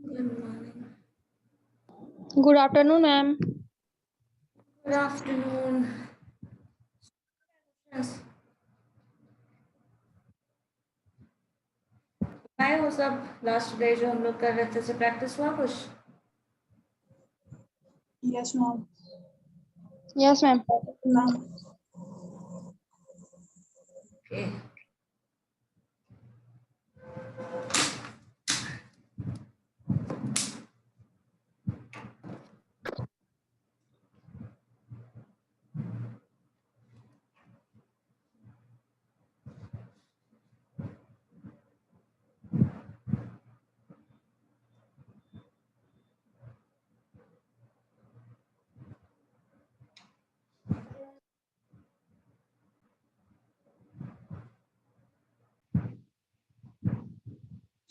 Good morning. Good afternoon, ma'am. Good afternoon. Yes. हाय वो सब last day जो हम लोग कर रहे थे से प्रैक्टिस हुआ कुछ? Yes, ma'am. Yes, ma'am. Ma'am. Okay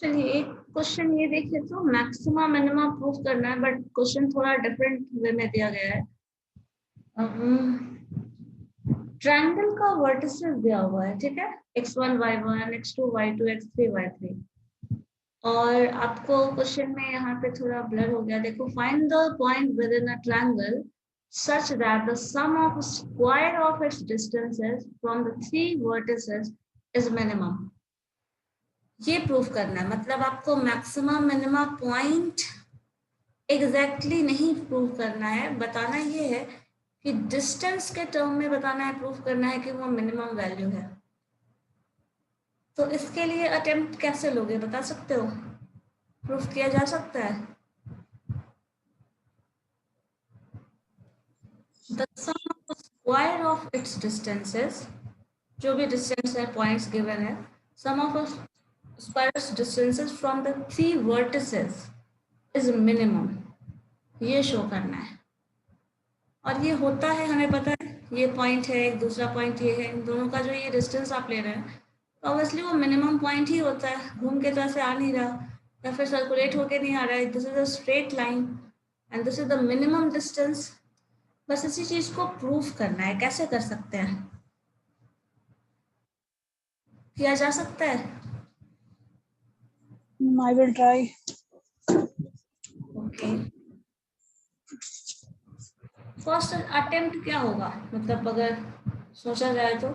चलिए एक क्वेश्चन ये देखिए तो मैक्सिमम मिनिमम प्रूफ करना है बट क्वेश्चन थोड़ा डिफरेंट वे में दिया गया है। ट्रायंगल का वर्टिसेस दिया हुआ है, ठीक है, x1 y1 x2 y2 x3 y3 और आपको क्वेश्चन में यहाँ पे थोड़ा ब्लर हो गया, देखो find the point within a triangle such that the sum of square of its distances from the three vertices is minimum। ये प्रूफ करना है, मतलब आपको मैक्सिमम मिनिमम पॉइंट एग्जैक्टली नहीं प्रूफ करना है, बताना ये है कि डिस्टेंस के टर्म में बताना है, प्रूफ करना है कि वो मिनिमम वैल्यू है। तो इसके लिए अटेम्प्ट कैसे लोगे बता सकते हो? प्रूफ किया जा सकता है? The sum of the square of its distances, जो भी डिस्टेंस है पॉइंट्स गिवन है, sum of the square distances from the three vertices is minimum, ये शो करना है। और ये होता है, हमें पता है ये पॉइंट है, एक दूसरा पॉइंट ये है, इन दोनों का जो ये डिस्टेंस आप ले रहे हैं तो ऑब्वियसली वो मिनिमम पॉइंट ही होता है, घूम के तो ऐसे आ नहीं रहा या फिर सर्कुलेट होके नहीं आ रहा है, this is a straight line and this is the minimum distance. बस इसी चीज को प्रूफ करना है। कैसे कर सकते हैं? किया जा सकता है? I will try. Okay, first attempt क्या होगा, मतलब अगर सोचा जाए तो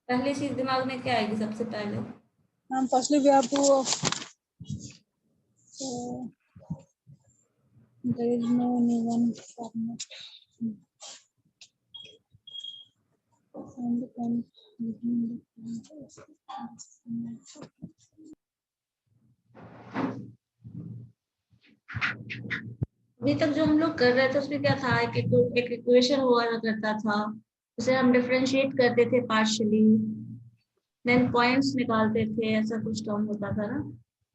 पहली चीज दिमाग में क्या आएगी सबसे पहले? Ma'am, firstly we have to. There is no anyone format. Find the point between the अभी तक जो हम लोग कर रहे थे उसमें क्या था, एक इक्वेशन हुआ करता था, उसे हम डिफरेंशिएट करते थे पार्शियली, देन पॉइंट्स निकालते थे, ऐसा कुछ टर्म होता था ना।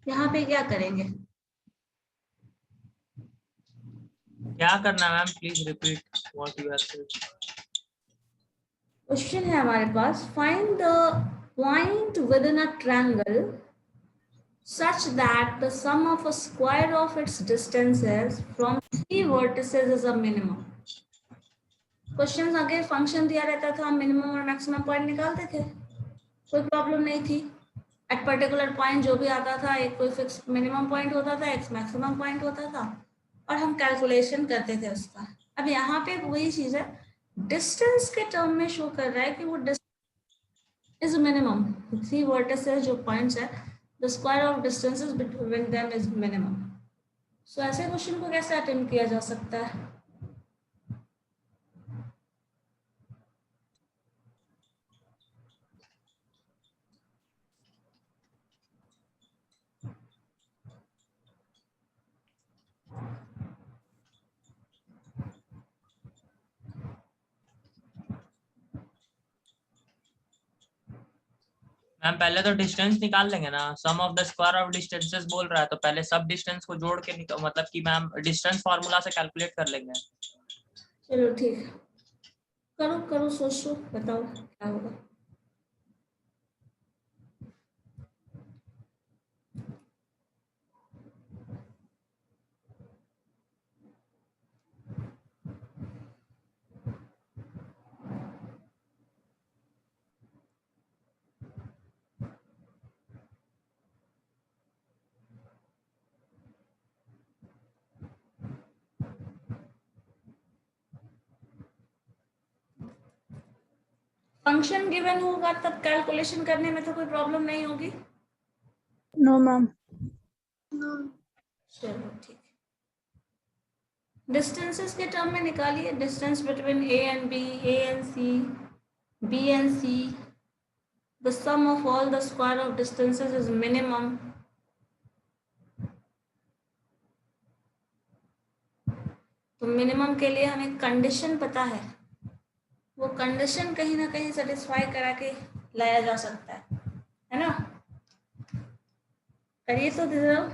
यहाँ पे क्या करेंगे? क्या करना है ma'am, please repeat what you have said. Question है हमारे पास, find the point within a triangle such that the sum of a square of its distances from three vertices is a minimum। Question आगे function दिया रहता था, हम minimum और maximum point निकालते थे, कोई प्रॉब्लम नहीं थी। एट पर्टिकुलर पॉइंट जो भी आता था, एक कोई फिक्स मिनिमम पॉइंट होता था, एक मैक्सिमम पॉइंट होता था और हम कैलकुलेशन करते थे उसका। अब यहाँ पे वही चीज है, डिस्टेंस के टर्म में शो कर रहा है कि वो distance is minimum, three vertices जो पॉइंट्स है, the square of distances between them is minimum. So ऐसे क्वेश्चन को कैसे अटेम्प्ट किया जा सकता है? मैम पहले तो डिस्टेंस निकाल लेंगे ना, sum of the square of distances बोल रहा है तो पहले सब डिस्टेंस को जोड़ के मतलब कि मैम डिस्टेंस फार्मूला से कैलकुलेट कर लेंगे। चलो ठीक है, करो करो, सोचो, बताओ क्या होगा। फंक्शन गिवन होगा तब कैलकुलेशन करने में तो कोई प्रॉब्लम नहीं होगी। No ma'am. चलो ठीक है। डिस्टेंसेस के टर्म में निकालिए, distance between A and B, A and C, B and C, the sum of all the square of distances is minimum. तो मिनिमम के लिए हमें कंडीशन पता है, वो कंडीशन कहीं ना कहीं सेटिस्फाई करा के लाया जा सकता है ना। करिए तो डिजर्व।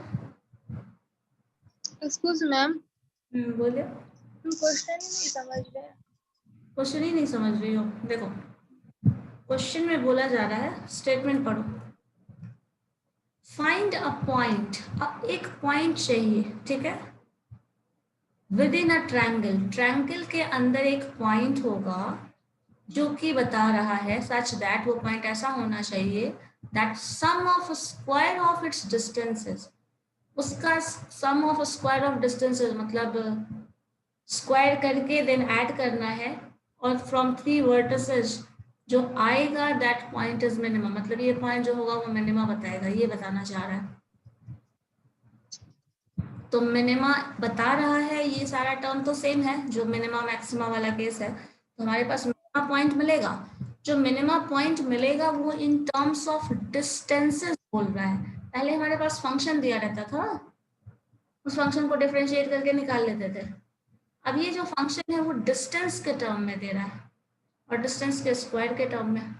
एक्सक्यूज मैम, बोलिए। हम क्वेश्चन ही नहीं समझ रहे। क्वेश्चन ही नहीं समझ रही हो? देखो, क्वेश्चन में बोला जा रहा है, स्टेटमेंट पढ़ो। फाइंड अ पॉइंट, अब एक पॉइंट चाहिए, ठीक है, with in a triangle, triangle के अंदर एक पॉइंट होगा जो कि बता रहा है सच दैट, वो पॉइंट ऐसा होना चाहिए that sum of square of its distances, उसका sum of square of distances मतलब स्क्वायर करके देन ऐड करना है, और फ्रॉम 3 वर्टिसेस जो आएगा दैट पॉइंट इज मिनिमम, मतलब ये पॉइंट जो होगा वो मिनिमा बताएगा, ये बताना चाह रहा है। तो मिनिमा बता रहा है, ये सारा टर्म तो सेम है जो मिनिमा मैक्सिमा वाला केस है, तो हमारे पास मिनिमा पॉइंट मिलेगा। जो मिनिमा पॉइंट मिलेगा वो इन टर्म्स ऑफ डिस्टेंसेस बोल रहा है। पहले हमारे पास फंक्शन दिया रहता था, उस फंक्शन को डिफरेंशिएट करके निकाल लेते थे। अब ये जो फंक्शन है वो डिस्टेंस के टर्म में दे रहा है, और डिस्टेंस के स्क्वायर के टर्म में।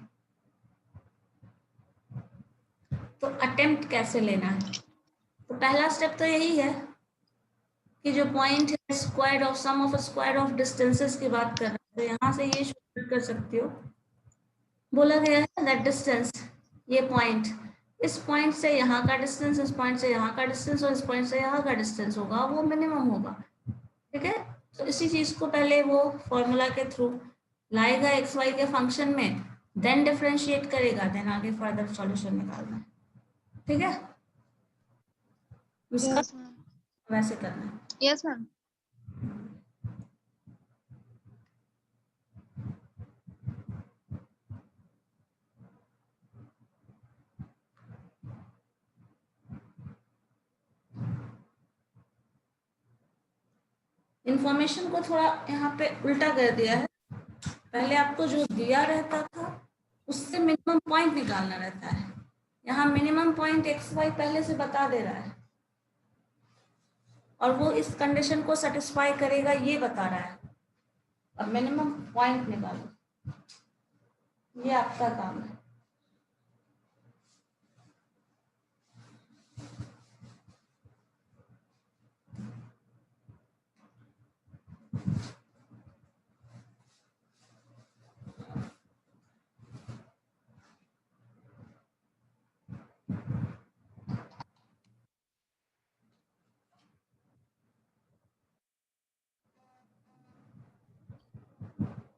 तो अटेम्प्ट कैसे लेना है? तो पहला स्टेप तो यही है कि जो पॉइंट है square of sum of square of distances की बात कर रहे हैं, तो यहाँ से ये शॉर्टकट कर सकती हो। बोला गया है दैट डिस्टेंस, ये पॉइंट, इस पॉइंट से यहाँ का डिस्टेंस, इस पॉइंट से यहाँ का डिस्टेंस, और इस पॉइंट से यहाँ का डिस्टेंस होगा, वो मिनिमम होगा, ठीक है। तो इसी चीज को पहले वो फॉर्मूला के थ्रू लाएगा एक्स वाई के फंक्शन में, देन डिफरेंशिएट करेगा, देन आगे फर्दर सॉल्यूशन निकालना है, ठीक है। इसका यस मैम। वैसे करना है। Yes ma'am. इंफॉर्मेशन को थोड़ा यहाँ पे उल्टा कर दिया है, पहले आपको जो दिया रहता था उससे मिनिमम पॉइंट निकालना रहता है, यहाँ मिनिमम पॉइंट एक्स वाई पहले से बता दे रहा है, और वो इस कंडीशन को सेटिस्फाई करेगा ये बता रहा है। अब मिनिमम पॉइंट निकालो, ये आपका काम है।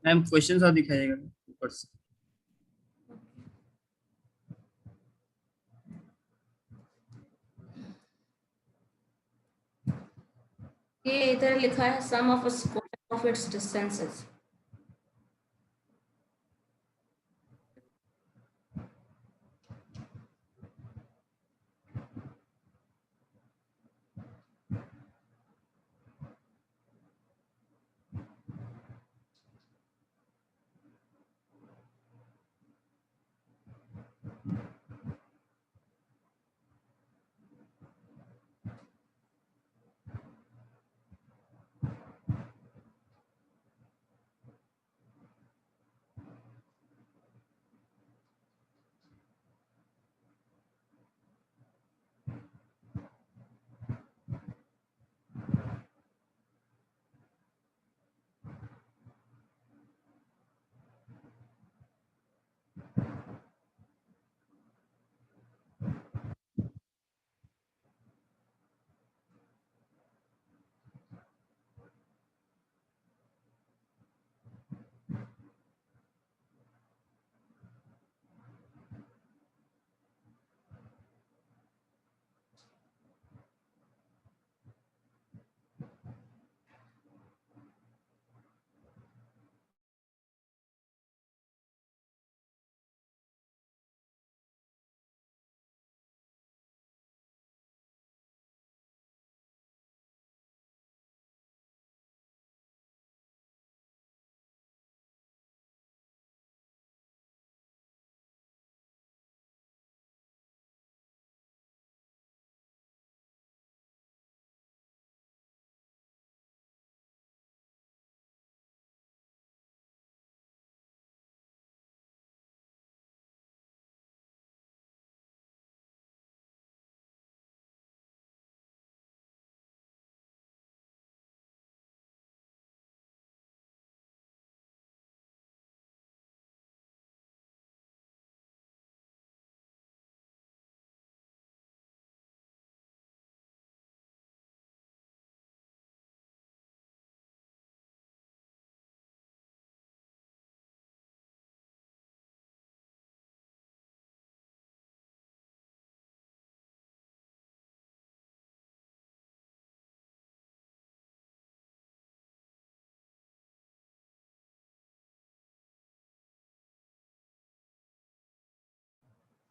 मैम क्वेश्चन सा दिखाइएगा ऊपर से। ये इधर लिखा है sum of square of its distances,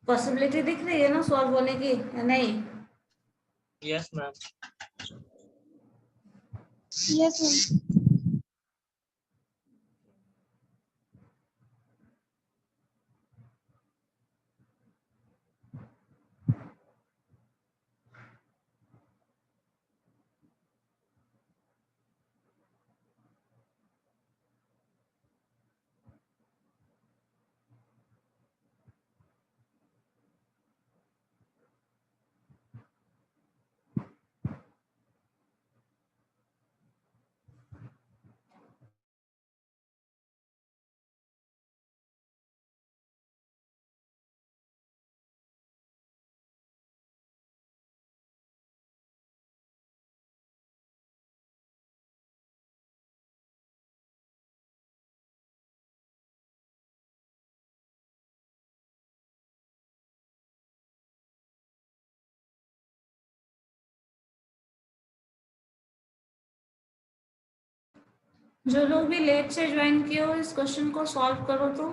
possibility दिख रही है ना सॉल्व होने की या नहीं? Yes ma'am. Yes ma'am. जो लोग भी लेट से ज्वाइन किए हो इस क्वेश्चन को सॉल्व करो तो।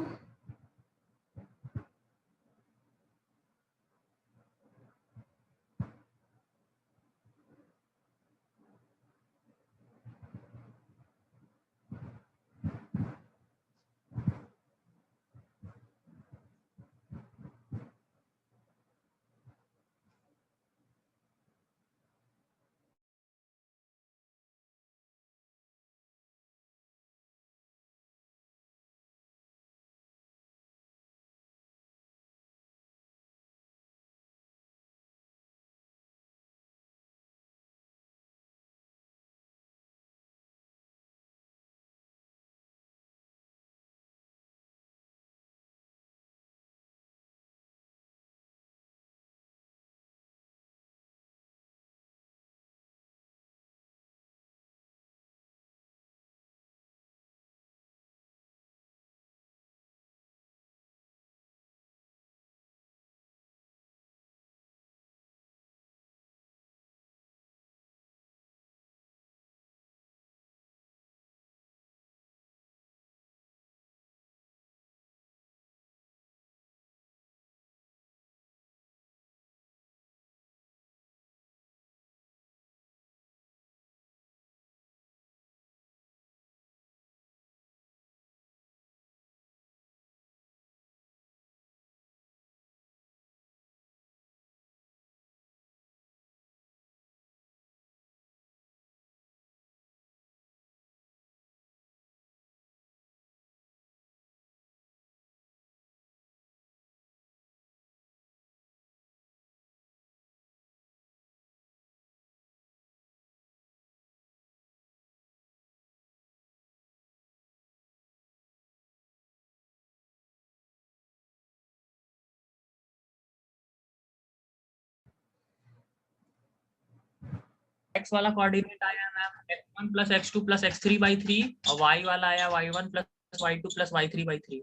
x वाला कोऑर्डिनेट आया ma'am x1 plus x2 plus x3 by 3 और y वाला आया y1 plus y2 plus y3 by 3।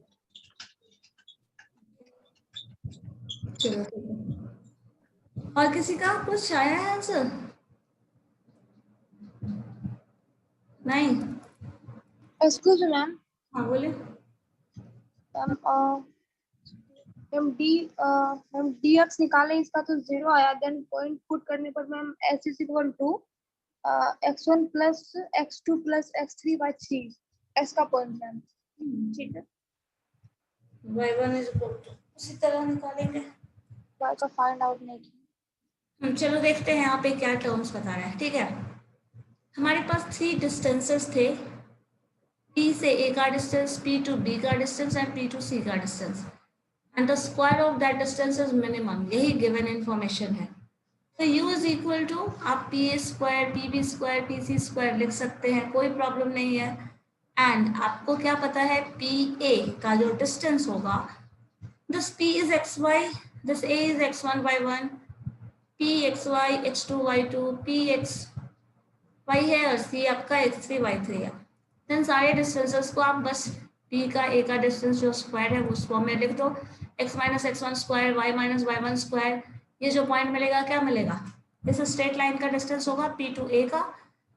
चलो ठीक है। और किसी का कुछ आया है आंसर? नहीं? Excuse ma'am. हाँ बोले। मैम dx निकाले इसका तो 0 आया, देन पॉइंट पुट करने पर ma'am s is equal to x1 plus x2 plus x3 by 3 s का पॉइंट मैम। ठीक है, y1 इज इक्वल टू उसी तरह निकालेंगे। y का फाइंड आउट नहीं किया। चलो देखते हैं यहाँ पे क्या टर्म्स बता रहा है। ठीक है, हमारे पास 3 डिस्टेंसेस थे, P से A का डिस्टेंस, P to B का distance and P to C का distance, and the square of that distance is minimum. यही गिवन इंफॉर्मेशन है। तो U इज इक्वल टू आप PA square, PB square, PC square लिख सकते हैं, कोई प्रॉब्लम नहीं है। एंड आपको क्या पता है, PA का जो डिस्टेंस होगा, this P is XY, this A is X1 Y1, P XY X2 Y2, P X Y है और C आपका X3 Y3 है। देन सारे डिस्टेंसेस को आप बस P का A का डिस्टेंस जो स्क्वायर है वो उस फॉर्म में लिख दो, x minus x1 square, y minus y1 square. ये जो पॉइंट मिलेगा क्या मिलेगा, इस स्ट्रेट लाइन का डिस्टेंस होगा P to A का।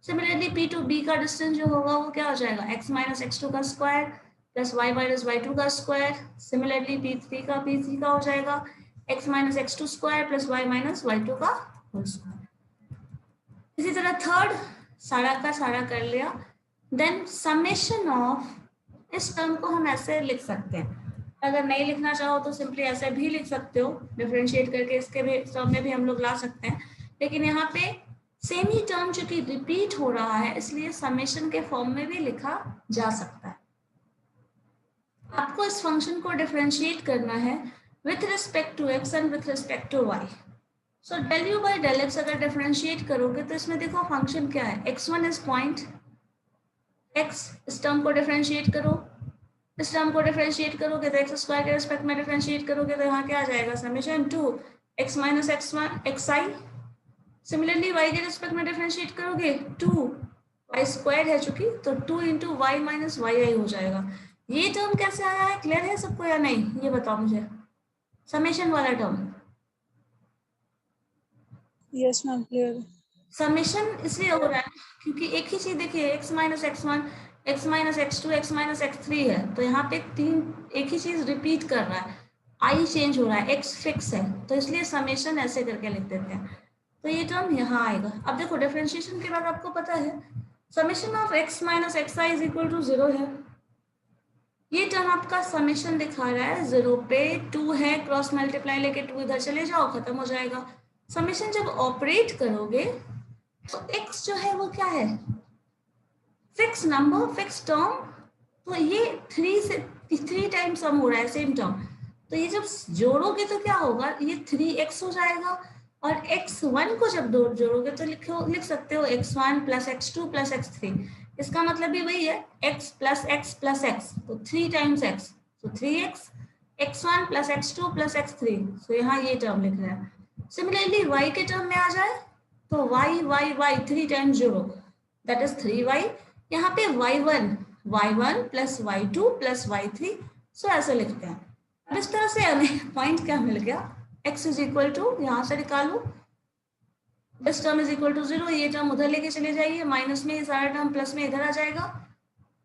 सिमिलरली P to B का डिस्टेंस जो होगा वो क्या हो जाएगा, x माइनस x2 का square plus y minus y2 का स्क्वायर। सिमिलरली P3 का P3 का हो जाएगा x minus x two square plus y minus y two का होल स्क्वायर। इसी तरह थर्ड सारा का सारा कर लिया। देन समेशन ऑफ, इस टर्म को हम ऐसे लिख सकते हैं, अगर नहीं लिखना चाहो तो सिंपली ऐसे भी लिख सकते हो, डिफरेंशिएट करके इसके भी टर्म में भी हम लोग ला सकते हैं, लेकिन यहाँ पे सेम ही टर्म चूंकि रिपीट हो रहा है इसलिए समेशन के फॉर्म में भी लिखा जा सकता है। आपको इस फंक्शन को डिफरेंशिएट करना है with respect to x and with respect to y. So del u by del x अगर डिफरेंशिएट करोगे तो इसमें देखो फंक्शन क्या है, x1 इज पॉइंट x, इस टर्म को डिफरेंशिएट करो, इस टर्म को डिफरेंशिएट करोगे तो एक्स स्क्वायर के रिस्पेक्ट में डिफरेंशिएट करोगे तो यहाँ क्या आ जाएगा, summation 2x minus x i. Similarly y के रिस्पेक्ट में डिफरेंशिएट करोगे 2y स्क्वायर है चूंकि, तो 2 इंटू वाई माइनस वाई आई हो जाएगा। ये टर्म कैसे आया है, क्लियर है सबको या नहीं, ये बताओ मुझे, समेशन वाला term. Yes ma'am clear. Summation इसलिए हो रहा है क्योंकि एक ही चीज देखिए, x minus x one, x minus x two, x minus x three है, तो यहाँ पे एक ही चीज रिपीट कर रहा है, आई चेंज हो रहा है, x फिक्स है, तो इसलिए समेशन ऐसे करके लिख देते हैं, तो ये टर्म यहाँ आएगा। अब देखो डिफरेंशिएशन के बाद आपको पता है summation of x minus x i is equal to 0 है, ये टर्म आपका समेशन दिखा रहा है 0 पे, 2 है, क्रॉस मल्टीप्लाई लेके 2 इधर चले जाओ, खत्म हो जाएगा। समेशन जब ऑपरेट करोगे तो x जो है वो क्या है, फिक्स नंबर, फिक्स टर्म, तो ये 3 टाइम्स सम हो रहा है सेम टर्म, तो ये जब जोड़ोगे तो क्या होगा, ये 3x हो जाएगा, और x1 को जब जोड़ोगे तो लिख सकते हो x1 plus x2 plus x3, इसका मतलब भी वही है x प्लस x, तो 3 टाइम्स x, तो 3x, x1 plus x2 plus x3, तो यहाँ ये टर्म लिख रहे हैं। सिमिलरली y के टर्म में आ जाए तो y 3 टाइम्स जोड़ो, दैट इज 3y, यहाँ पे y1 plus y2 plus y3, सो ऐसे लिखते हैं। अब इस तरह से हमें पॉइंट क्या मिल गया, x इज इक्वल टू, यहाँ से निकालो, this term is equal to 0, ये टर्म उधर लेके चले जाइए, माइनस में ये सारा टर्म प्लस में इधर आ जाएगा,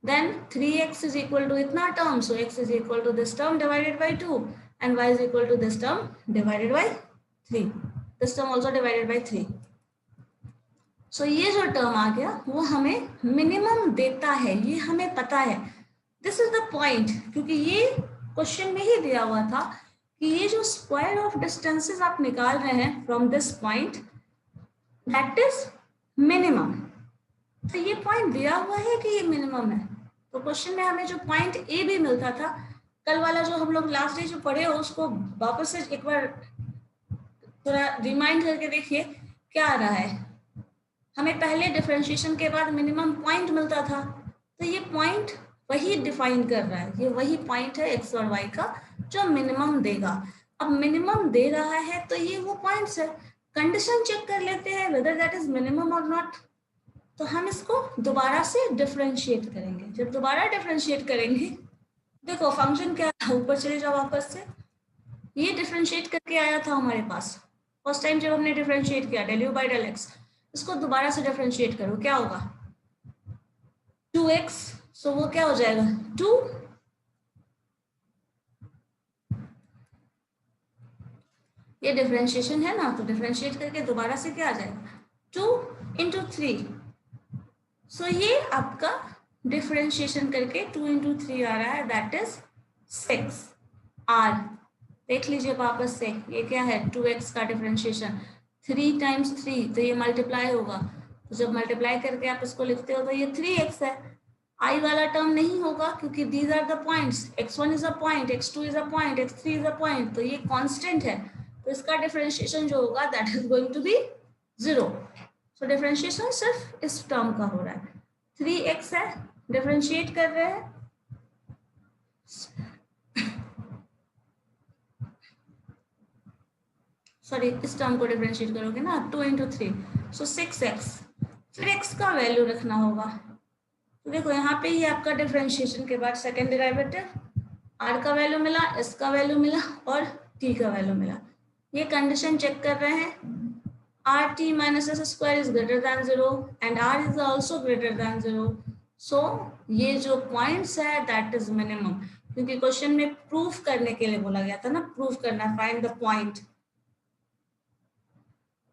then 3x is equal to इतना term, so x is equal to this term divided by 2 and y is equal to this term divided by 3, this term also divided by 3। So ये जो term आ गया वो हमें minimum देता है, ये हमें पता है, दिस इज द पॉइंट, क्योंकि ये क्वेश्चन में ही दिया हुआ था कि ये जो स्क्वायर ऑफ डिस्टेंसेस आप निकाल रहे हैं from this point that is minimum, तो ये पॉइंट दिया हुआ है कि ये मिनिमम है, तो क्वेश्चन में हमें जो पॉइंट ए भी मिलता था, कल वाला जो हम लोग लास्ट डे जो पढ़े हो उसको वापस से एक बार थोड़ा रिमाइंड करके देखिए क्या आ रहा है। हमें पहले डिफरेंशिएशन के बाद मिनिमम पॉइंट मिलता था, तो ये पॉइंट वही डिफाइन कर रहा है, ये वही पॉइंट है x और y का जो मिनिमम देगा। अब मिनिमम दे रहा है तो ये वो पॉइंट्स है, कंडीशन चेक कर लेते हैं वेदर दैट इज मिनिमम और नॉट, तो हम इसको दोबारा से डिफरेंशिएट करेंगे। जब दोबारा डिफरेंशिएट करेंगे, देखो फंक्शन क्या है, ऊपर चले जाओ वापस से, ये डिफरेंशिएट करके आया था हमारे पास फर्स्ट टाइम जब हमने डिफरेंशिएट किया, del u by del x, इसको दोबारा से डिफरेंशिएट करो, क्या होगा 2x, सो वो क्या हो जाएगा 2, ये डिफरेंशिएशन है ना, तो डिफरेंशिएट करके दोबारा से क्या आ जाएगा 2 इंटू 3, सो ये आपका डिफरेंशिएशन करके 2 इंटू 3 आ रहा है, दैट इज 6 r, देख लीजिए वापस से, ये क्या है 2x का डिफरेंशिएशन, 3 टाइम्स 3 तो ये मल्टीप्लाई होगा, तो जब मल्टीप्लाई करके आप इसको लिखते हो तो ये 3x है, i वाला टर्म नहीं होगा क्योंकि these are the points, x1 is a point, x2 is a point, x3 is a point, तो ये कांस्टेंट है, तो इसका डिफरेंशिएशन जो होगा that is going to be 0, so differentiation सिर्फ इस टर्म का हो रहा है, 3x है, डिफरेंशिएट कर रहे हैं, सॉरी इस टर्म को डिफरेंशिएट करोगे ना 2 इंटू 3, सो 6x, फिर x का वैल्यू रखना होगा, तो देखो यहाँ पे ही आपका डिफरेंशिएशन के बाद सेकेंड डेरिवेटिव, r का वैल्यू मिला, s का वैल्यू मिला और t का वैल्यू मिला, ये कंडीशन चेक कर रहे हैं, rt minus S square is greater than 0 and r is also greater than 0, सो ये जो पॉइंट्स है दैट इज मिनिमम, क्योंकि क्वेश्चन में प्रूफ करने के लिए बोला गया था ना, प्रूफ करना, फाइंड द पॉइंट।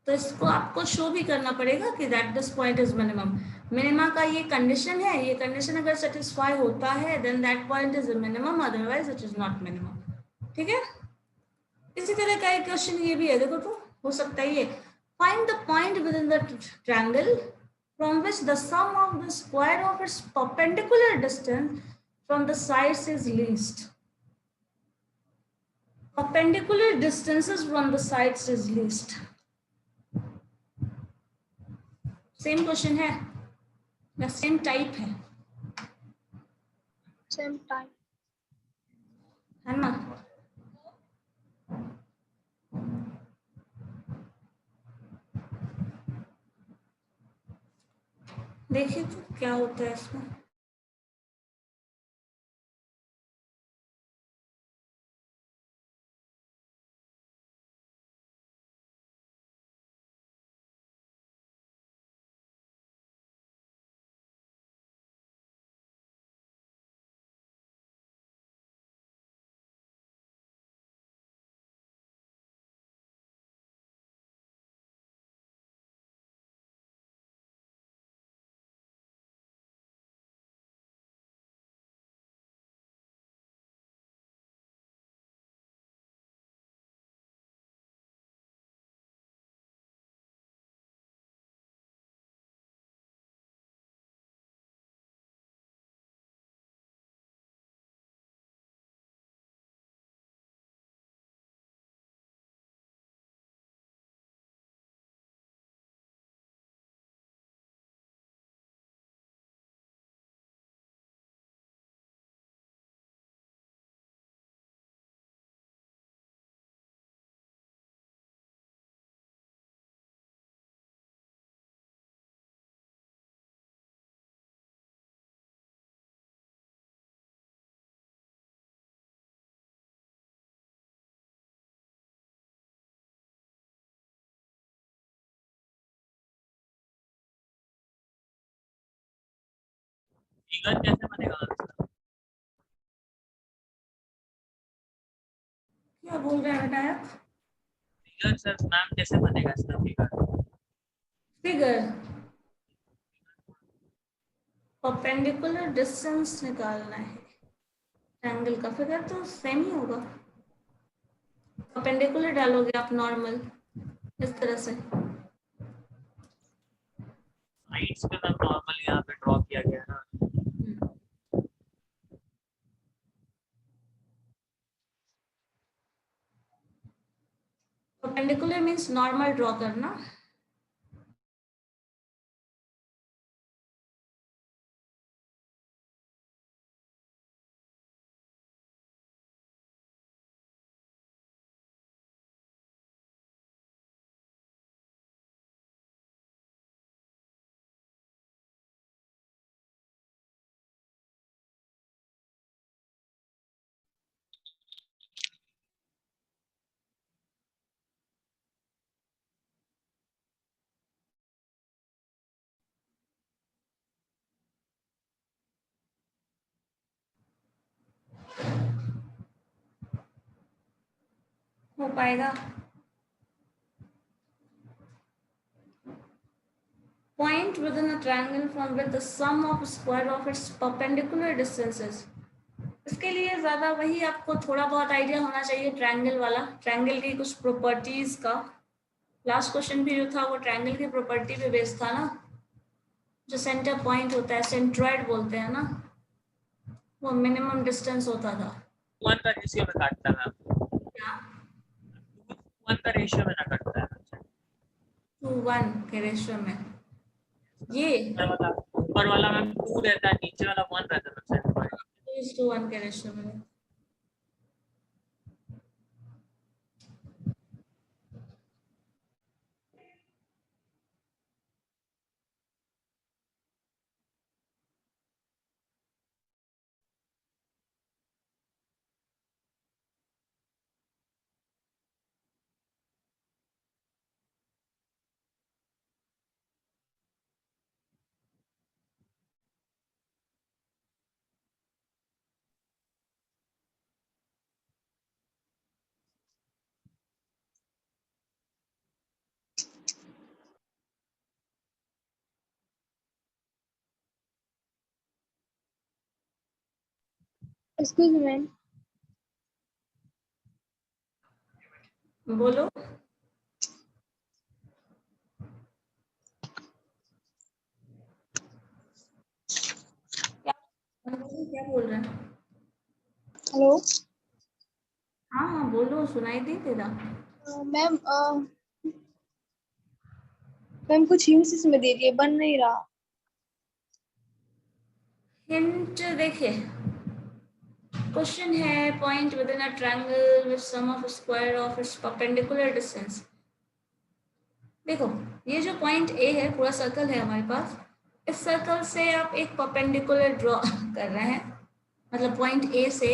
तो इसको आपको शो भी करना पड़ेगा कि that this point is minimum. Minima का ये कंडीशन है, ये कंडीशन अगर सेटिस्फाई होता है then that point is minimum, otherwise it is not minimum. ठीक है, इसी तरह का एक क्वेश्चन ये भी है, देखो तो हो सकता है ये, find the point within the triangle from which the sum of the square of its perpendicular distance from the sides is least. Perpendicular distances from the sides is least. Same question है या same type है? Same time. है ना? देखिए तो क्या होता है इसमें। फिगर कैसे बनेगा आंसर? क्या बोल रहे हैं बेटा आप? फिगर सर मैम कैसे बनेगा इसका फिगर? फिगर परपेंडिकुलर डिस्टेंस निकालना है, ट्रायंगल का फिगर तो सेम ही होगा। परपेंडिकुलर डालोगे आप नॉर्मल इस तरह से। साइड्स पे मैम नॉर्मल यहाँ पे ड्रॉ किया गया है ना। परपेंडिकुलर मीन्स नॉर्मल ड्रॉ करना। हो पाएगा? Point within a triangle from which the sum of square of its perpendicular distances. इसके लिए ज्यादा वही आपको थोड़ा बहुत आइडिया होना चाहिए ट्रायंगल वाला, ट्रायंगल की कुछ प्रॉपर्टीज का। लास्ट क्वेश्चन भी जो था वो ट्रायंगल की प्रॉपर्टी पे बेस्ड था ना, जो सेंटर पॉइंट होता है, सेंट्रॉइड बोलते हैं ना, वो मिनिमम डिस्टेंस होता था। 1 का रेशियो में काटता है मैम। क्या? 1 का रेशियो में ना कटता है। 2:1 के रेशियो में। ये ऊपर वाला मैम 2 रहता है, नीचे वाला 1 रहता है मैम सेंटर पॉइंट। 2:1 के रेशियो में। एक्सक्यूज मी मैम, बोलो। क्या बोल रहे हैं? हेलो हाँ हाँ बोलो, सुनाई दे तेरा। मैम, मैम कुछ हिंट्स इसमें दे दिए, बन नहीं रहा। हिंट देखिए, क्वेश्चन है point within a triangle with sum of square of its perpendicular distance. देखो, ये जो पॉइंट ए है, पूरा सर्कल है हमारे पास। इस सर्कल से आप एक परपेंडिकुलर ड्रॉ कर रहे हैं, मतलब पॉइंट ए से।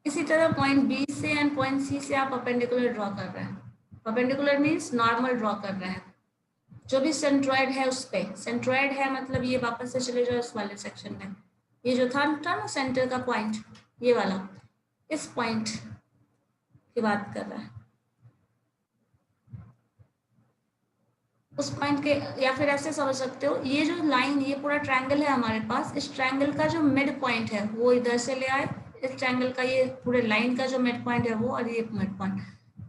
इसी तरह पॉइंट बी से एंड पॉइंट सी से आप परपेंडिकुलर ड्रॉ कर रहे हैं। परपेंडिकुलर मीन्स नॉर्मल ड्रॉ कर रहे हैं, जो भी सेंट्रॉइड है उस पे। सेंट्रॉइड है मतलब ये वापस से चले जाओ इस वाले सेक्शन में। ये जो था ना सेंटर का पॉइंट, ये वाला, इस पॉइंट की बात कर रहा है। उस पॉइंट के, या फिर ऐसे समझ सकते हो, ये जो लाइन, ये पूरा ट्रायंगल है हमारे पास। इस ट्रायंगल का जो मिड पॉइंट है वो इधर से ले आए। इस ट्रायंगल का ये पूरे लाइन का जो मिड पॉइंट है वो, और ये मिड पॉइंट,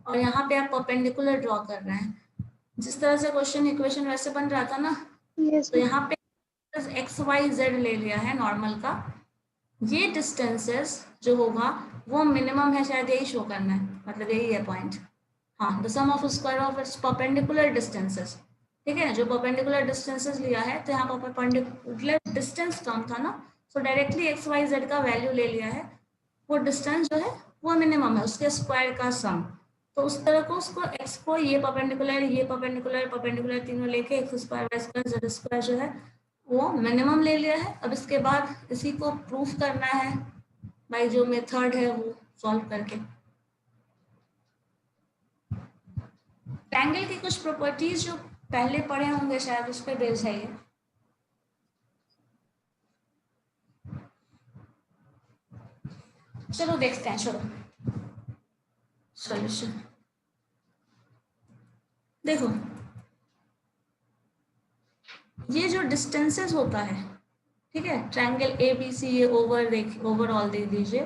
और यहाँ पे आप परपेंडिकुलर ड्रॉ कर रहे हैं। जिस तरह से क्वेश्चन इक्वेशन वैसे बन रहा था ना, यस तो यहाँ पे एक्स वाई जेड ले लिया है नॉर्मल का। ये डिस्टेंसेस जो होगा वो मिनिमम है, शायद यही शो करना है, मतलब यही है पॉइंट। हाँ, the sum of square of its perpendicular distances, ठीक है ना। जो परपेंडिकुलर डिस्टेंसेस लिया है, तो यहाँ पर परपेंडिकुलर डिस्टेंस टर्म था ना, तो डायरेक्टली एक्स वाई जेड का वैल्यू ले लिया है। वो डिस्टेंस जो है वो मिनिमम है, उसके स्क्वायर का सम। तो उस तरह को, उसको एक्स को, ये परपेंडिकुलर, ये परपेंडिकुलर, परपेंडिकुलर तीनों लेके x square y square z square जो है वो मिनिमम ले लिया है। अब इसके बाद इसी को प्रूफ करना है बाई जो मेथड है वो सॉल्व करके। ट्रायंगल की कुछ प्रॉपर्टीज जो पहले पढ़े होंगे शायद, उस पर बेस्ड है ये। चलो देखते हैं, चलो सॉल्यूशन देखो। ये जो डिस्टेंसेस होता है, ठीक है, ट्रायंगल ए बी सी, ये ओवरऑल दे दीजिए।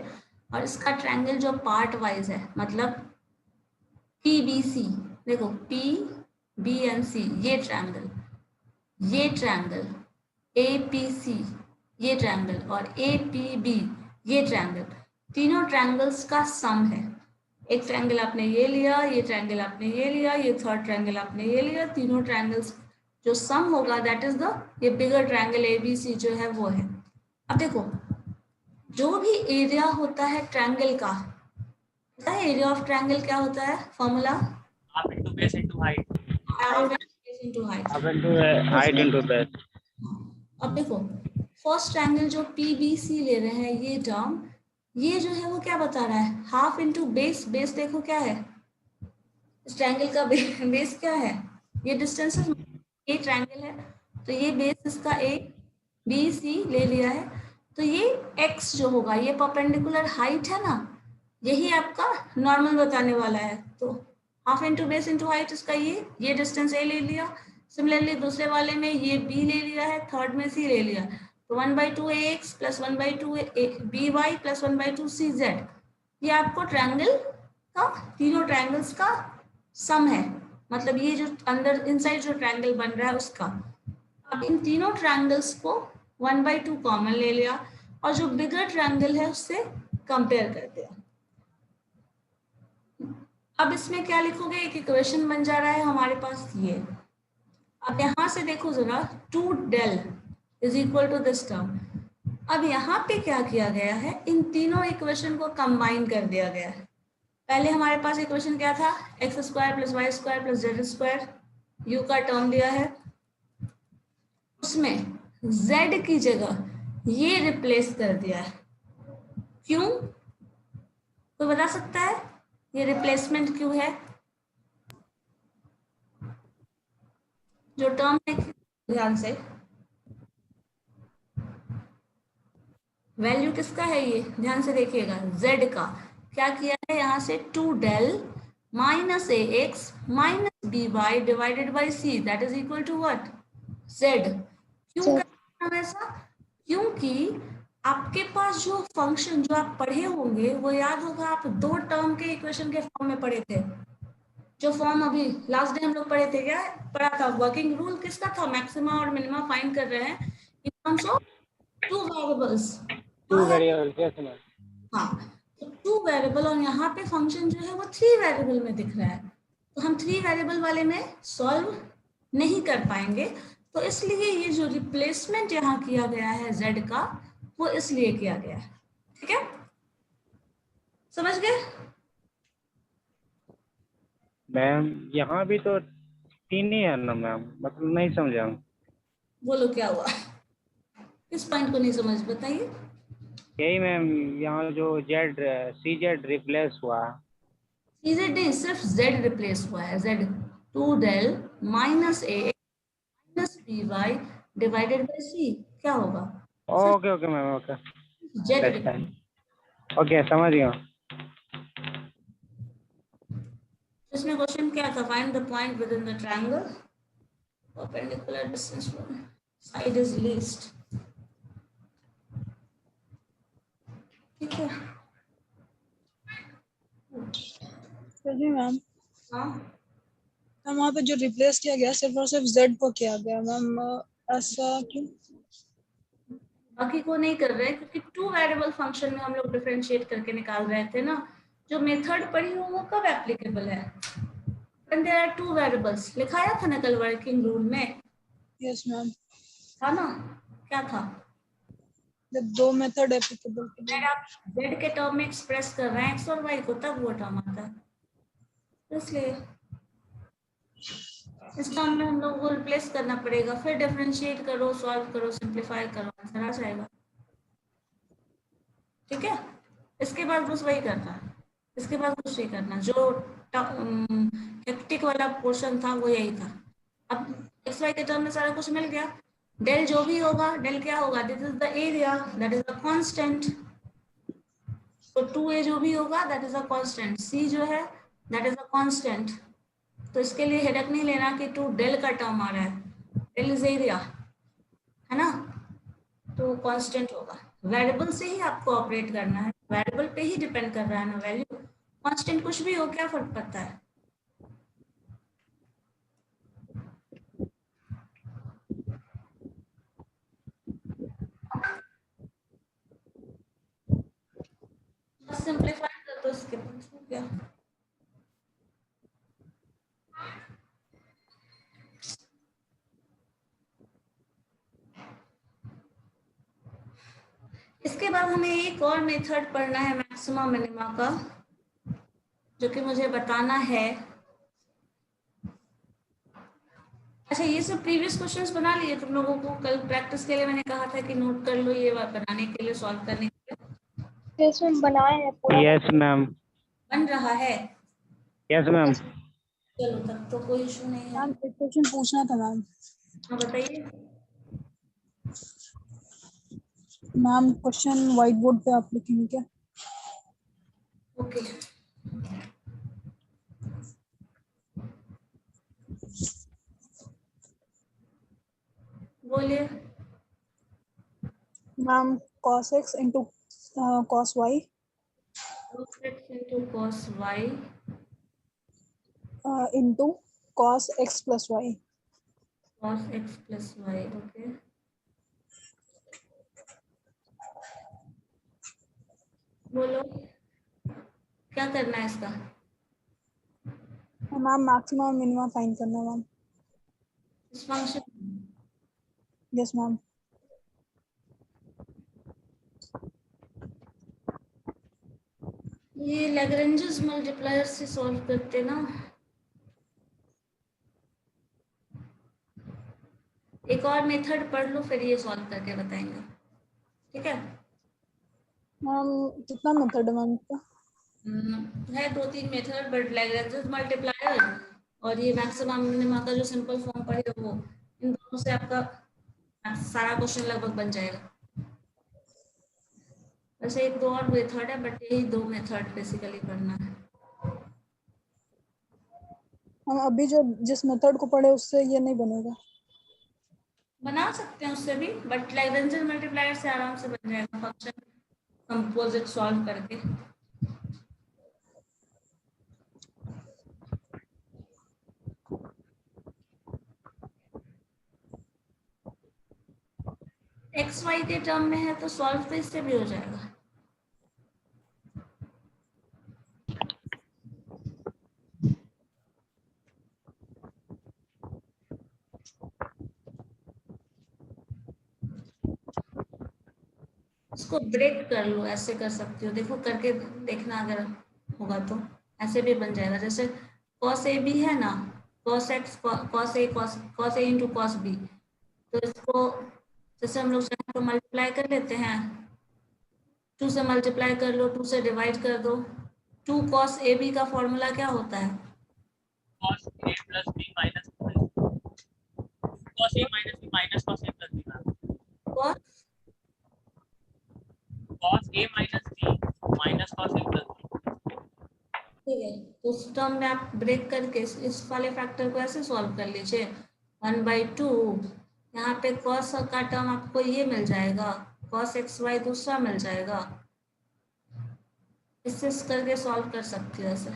और इसका ट्रायंगल जो पार्ट वाइज है, मतलब पी बी सी, देखो पी बी एंड सी, ये ट्रायंगल ए पी सी, ये ट्रायंगल, और ए पी बी, ये ट्रायंगल, तीनों ट्रायंगल्स का सम है। एक ट्रायंगल आपने ये लिया, ये ट्रायंगल आपने ये लिया, ये थर्ड ट्रायंगल आपने ये लिया, तीनों ट्रायंगल्स जो सम होगा दैट इज द, ये बिगर ट्रायंगल ए बी सी जो है वो है। अब देखो, जो भी एरिया होता है ट्रायंगल का, पता है एरिया ऑफ ट्रायंगल क्या होता है? Formula half into base into height. Half into height. Height into base. अब देखो, फर्स्ट ट्रायंगल जो पी बी सी ले रहे हैं, ये टर्म, ये जो है वो क्या बता रहा है? Half into base. बेस देखो क्या है इस ट्रायंगल का, बेस क्या है? ये डिस्टेंस, ये ट्रायंगल है तो ये बेस इसका ए बी सी ले लिया है। तो ये एक्स जो होगा, ये परपेंडिकुलर हाइट है ना, यही आपका नॉर्मल बताने वाला है। तो half into base into height, इसका ये डिस्टेंस ए ले लिया। सिमिलरली दूसरे वाले में ये बी ले लिया है, थर्ड में सी ले लिया। तो 1/2 a x plus 1/2 b y plus 1/2 c z, ये आपको ट्रायंगल का, तीनों ट्रायंगल्स का सम है, मतलब ये जो अंदर इनसाइड जो ट्रायंगल बन रहा है उसका। अब इन तीनों ट्रायंगल्स को 1/2 कॉमन ले लिया, और जो बिगर ट्रायंगल है उससे कंपेयर कर दिया। अब इसमें क्या लिखोगे? एक इक्वेशन बन जा रहा है हमारे पास ये। अब यहां से देखो जरा, 2 del is equal to this term. अब यहाँ पे क्या किया गया है? इन तीनों इक्वेशन को कंबाइन कर दिया गया है। पहले हमारे पास इक्वेशन क्या था? X square plus y square plus z square, u का टर्म दिया है, उसमें z की जगह ये रिप्लेस कर दिया है। क्यों? तो बता सकता है ये रिप्लेसमेंट क्यों है? जो टर्म है, ध्यान से, वैल्यू किसका है ये? ध्यान से देखिएगा, z का। क्या किया है यहाँ से? 2 del minus a x minus b y divided by c, that is equal to what? z। क्यों कर रहे हैं ऐसा? क्योंकि आपके पास जो फंक्शन जो आप पढ़े होंगे वो याद होगा, आप 2 टर्म के इक्वेशन के फॉर्म में पढ़े थे। जो फॉर्म अभी लास्ट डे हम लोग पढ़े थे, क्या पढ़ा था? वर्किंग रूल किसका था? मैक्सिमा और मिनिमा फाइंड कर रहे हैं in terms of 2 variables. Two variables. Yes, ma'am. हाँ, तो 2 वेरिएबल और यहाँ पे फंक्शन जो है वो 3 वेरिएबल में दिख रहा है, तो हम 3 वेरिएबल वाले में सॉल्व नहीं कर पाएंगे। तो इसलिए ये जो रिप्लेसमेंट यहाँ किया गया है z का, वो इसलिए किया गया है। ठीक है, समझ गए? मैम यहाँ भी तो 3 ही है ना मैम, मतलब नहीं समझा। बोलो क्या हुआ, किस पॉइंट को नहीं समझ, बताइए। यही मैम, यहाँ जो जेड सी जेड रिप्लेस हुआ। चीजें नहीं, सिर्फ z रिप्लेस हुआ है। z 2 del minus a minus b y divided by c, क्या होगा? Okay okay ma'am, okay z। Understand. Okay, समझ गया। इसमें क्वेश्चन क्या था? Find the point within the triangle, perpendicular distance side is least. ठीक है, चलिए मैम, हाँ मैम वहाँ पे जो रिप्लेस किया गया सिर्फ और सिर्फ z को किया गया मैम, ऐसा क्यों? बाकी को नहीं कर रहे, क्योंकि 2 वेरिएबल फंक्शन में हम लोग डिफरेंशिएट करके निकाल रहे थे ना। जो मेथड पढ़ी हो वो कब एप्लीकेबल है? when there are 2 variables। लिखाया था ना कल वर्किंग रूल में, यस मैम, था ना? क्या था? जब दो मेथड एप्लीकेबल के अगर लिए। आप z के टर्म में एक्सप्रेस कर रहे हैं x और y को, तब वो टर्म आता है, इसलिए इस टर्म में हम लोग को रिप्लेस करना पड़ेगा, फिर डिफरेंशिएट करो, सॉल्व करो, सिंप्लीफाई करो, आंसर आ जाएगा। ठीक है, इसके बाद बस वही करना है, इसके बाद कुछ नहीं करना। जो हेक्टिक वाला पोर्शन था वो यही था। अब एक्स वाई के टर्म में सारा कुछ मिल गया। डेल जो भी होगा, डेल क्या होगा? This is the area, that is the constant. तो 2a जो भी होगा that is a constant, c जो है दैट इज अ कांस्टेंट। तो इसके लिए हेडक नहीं लेना कि 2 डेल का टर्म आ रहा है, डेल इज एरिया, है ना? तो कांस्टेंट होगा। वेरिएबल से ही आपको ऑपरेट करना है, वेरिएबल पे ही डिपेंड कर रहा है ना वैल्यू। कांस्टेंट कुछ भी हो, क्या फर्क पड़ता है? बस सिंपलीफाई कर दो, इसके बाद हो गया। इसके बाद हमें एक और मेथड पढ़ना है मैक्सिमा मिनिमा का, जो कि मुझे बताना है। अच्छा, ये सब प्रीवियस क्वेश्चंस बना लिए तुम लोगों को? कल प्रैक्टिस के लिए मैंने कहा था कि नोट कर लो, ये बनाने के लिए, सॉल्व करने के लिए। यस मैम, बनाए हैं पूरा। Yes ma'am. बन रहा है? Yes ma'am. चलो, तब तो कोई इशू नहीं है। मैम एक क्वेश्चन पूछना था मैम। हाँ बताइए। मैम क्वेश्चन व्हाइट बोर्ड पे आप लिखेंगे क्या? ओके, बोलिए। Ma'am cos x into cos y cos x into cos y into cos x plus y। cos x plus y, okay. बोलो क्या करना है इसका? मैम मैक्सिमा और मिनिमा फाइंड करना है मैम। इस फंक्शन, यस मैम। ये लैग्रेंजेस मल्टीप्लायर से सॉल्व करते ना। एक और मेथड पढ़ लो, फिर ये सॉल्व करके बताएंगे। ठीक है? मैम कितना मेथड है मैम इसका? है 2-3 मेथड, बट लैग्रेंजेस मल्टीप्लायर और ये मैक्सिमा मिनिमा का जो सिंपल फॉर्म पढ़े हो वो, इन दोनों से आपका सारा क्वेश्चन लगभग बन जाएगा। वैसे 1-2 और मेथड है, बट यही 2 मेथड बेसिकली पढ़ना है। हम अभी जो जिस मेथड को पढ़े उससे ये नहीं बनेगा। बना सकते हैं उससे भी, बट लैग्रेंजियन मल्टीप्लायर से आराम से बन जाएगा फंक्शन कंपोजिट सॉल्व करके। एक्स वाई के टर्म में है तो सॉल्व तो इससे भी हो जाएगा। इसको ब्रेक कर लो, ऐसे कर सकती हो, देखो करके देखना, अगर होगा तो ऐसे भी बन जाएगा। जैसे cos ए बी है ना, cos एक्स cos ए इंटू cos बी, तो इसको जैसे हम लोग चाहें तो मल्टीप्लाई कर लेते हैं, 2 से मल्टीप्लाई कर लो, 2 से डिवाइड कर दो। 2 cos ए बी का फॉर्मूला क्या होता है? cos a plus b minus cos a minus b minus cos a plus b ma'am. cos cos a minus b minus cos a plus b। ठीक है, तो उस टर्म में आप ब्रेक करके इस वाले फैक्टर को ऐसे सॉल्व कर लीजिए, 1/2। यहाँ पे cos का टर्म आपको ये मिल जाएगा, cos xy दूसरा मिल जाएगा, इससे करके सॉल्व कर सकती है ऐसे।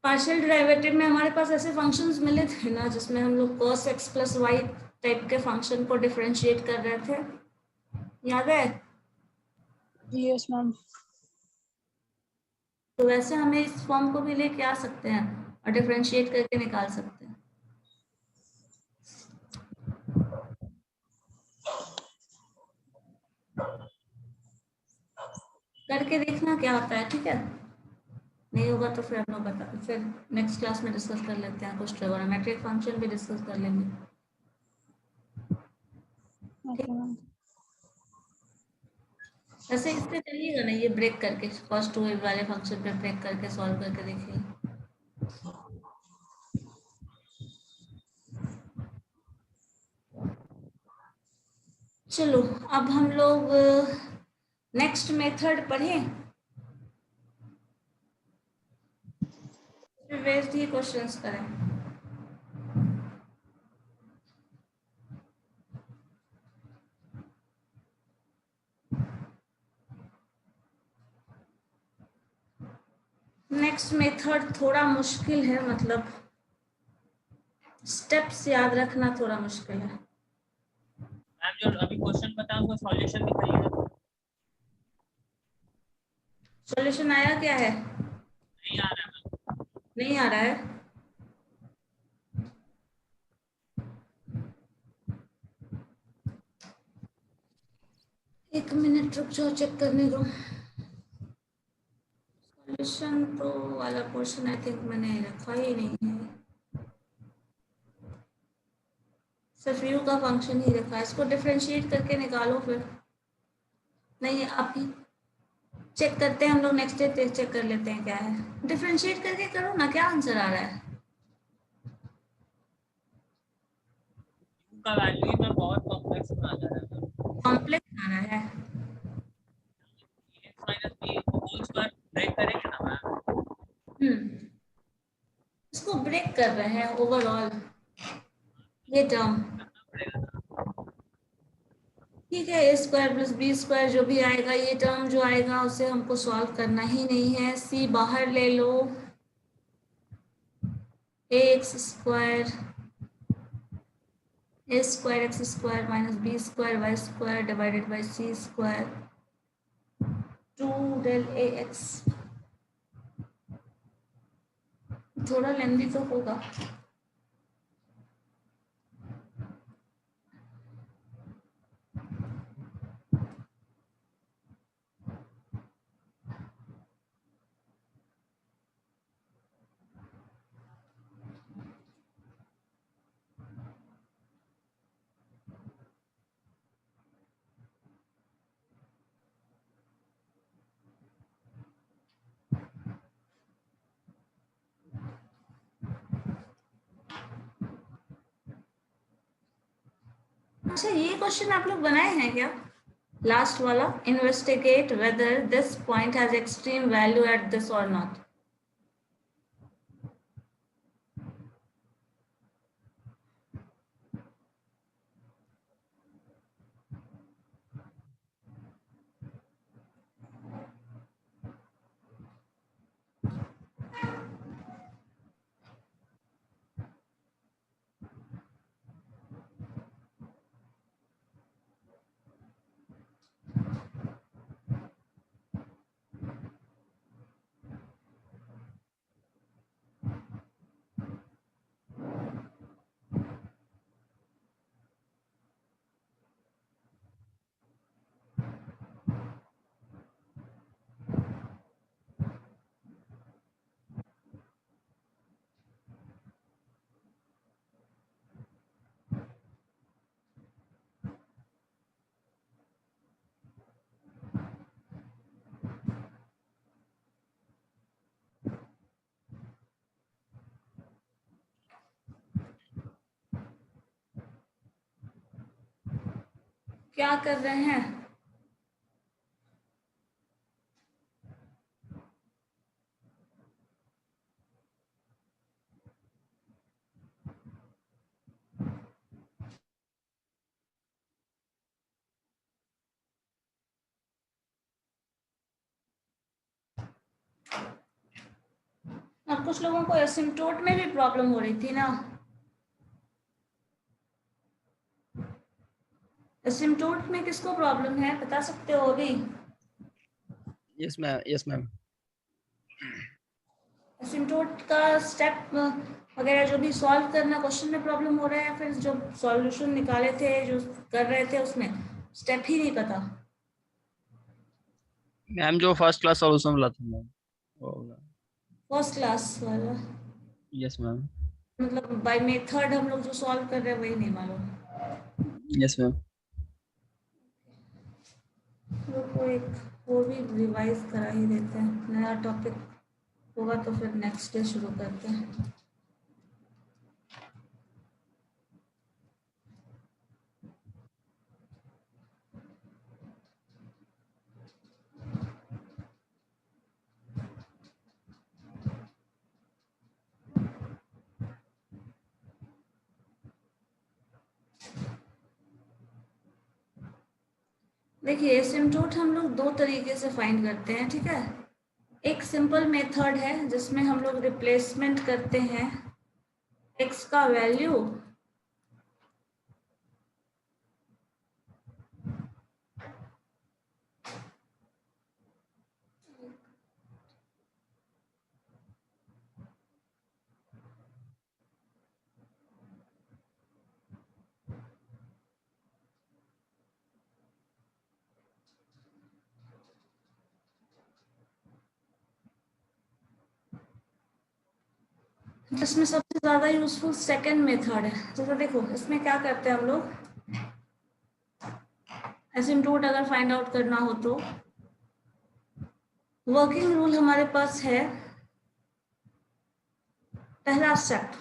पार्शियल डेरिवेटिव में हमारे पास ऐसे फंक्शंस मिले थे ना, जिसमें हम लोग cos x plus y type के फंक्शन को डिफरेंशिएट कर रहे थे, याद है? Yes ma'am. तो वैसे हमें इस फॉर्म को भी लेके आ सकते हैं और डिफरेंशिएट करके निकाल सकते हैं। करके देखना क्या होता है, ठीक है? नहीं होगा तो फिर हम लोग फिर नेक्स्ट क्लास में डिस्कस कर लेते हैं, कुछ ट्रिगोनोमेट्रिक फंक्शन भी डिस्कस कर लेंगे। Okay ma'am. वैसे इससे चलिएगा ना, ये ब्रेक करके cos 2a वाले फंक्शन पे ब्रेक करके सॉल्व करके देखिए। चलो अब हम लोग नेक्स्ट मेथड पढ़ें, फिर वैसे ही क्वेश्चंस करें। नेक्स्ट मेथड थोड़ा मुश्किल है, मतलब स्टेप्स याद रखना थोड़ा मुश्किल है। मैम जो अभी क्वेश्चन बताया उसका सॉल्यूशन दिखाइएगा। सॉल्यूशन आया क्या है? नहीं आ रहा मैम। नहीं आ रहा है? एक मिनट रुक जाओ, चेक करने दो। सॉल्यूशन तो वाला पोर्शन आई थिंक मैंने रखा ही नहीं है, सिर्फ यू का फंक्शन ही रखा है। इसको डिफरेंशिएट करके निकालो फिर। नहीं अभी चेक करते हैं हम लोग, नेक्स्ट डे चेक कर लेते हैं क्या है। डिफरेंशिएट करके करो ना, क्या आंसर आ रहा है? u का वैल्यू ही मैम बहुत कॉम्प्लेक्स में आ जा रहा है मैम। कॉम्प्लेक्स आ रहा है? x minus b whole square break करेंगे ना मैम। इसको ब्रेक कर रहे हैं ओवरऑल, ये टर्म करना पड़ेगा ना। ठीक है। ए स्क्वायर प्लस बी स्क्वायर जो भी आएगा, ये टर्म जो आएगा उसे हमको सॉल्व करना ही नहीं है। सी बाहर ले लो, a x square x square minus b square y square divided by c square 2 del a x. थोड़ा लेंदी तो होगा। अच्छा ये क्वेश्चन आप लोग बनाए हैं क्या? लास्ट वाला, investigate whether this point has extreme value at this और नॉट। क्या कर रहे हैं? और कुछ लोगों को एसिम्प्टोट में भी प्रॉब्लम हो रही थी ना। एसिम्प्टोट में किसको प्रॉब्लम है बता सकते हो अभी? Yes ma'am, yes ma'am. Asymptote का स्टेप वगैरह जो भी सॉल्व करना क्वेश्चन में प्रॉब्लम हो रहा है, फिर जो सॉल्यूशन निकाले थे जो कर रहे थे उसमें स्टेप ही नहीं पता। मैम जो फर्स्ट क्लास सॉल्यूशन वाला था मैम, वो वाला। फर्स्ट क्लास वाला यस मैम, मतलब बाय मेथड हम लोग जो सॉल्व कर रहे हैं वही नहीं मालूम। Yes ma'am. को एक वो भी रिवाइज करा ही देते हैं, नया टॉपिक होगा तो फिर नेक्स्ट डे शुरू करते हैं। देखिए एसिम्प्टोट हम लोग दो तरीके से फाइंड करते हैं, ठीक है। एक सिंपल मेथड है जिसमें हम लोग रिप्लेसमेंट करते हैं x का वैल्यू जिसमें सबसे ज्यादा यूजफुल सेकंड मेथड है। जैसे देखो इसमें क्या करते हैं हम लोग, एसिम्प्टोट अगर फाइंड आउट करना हो तो वर्किंग रूल हमारे पास है, पहला स्टेप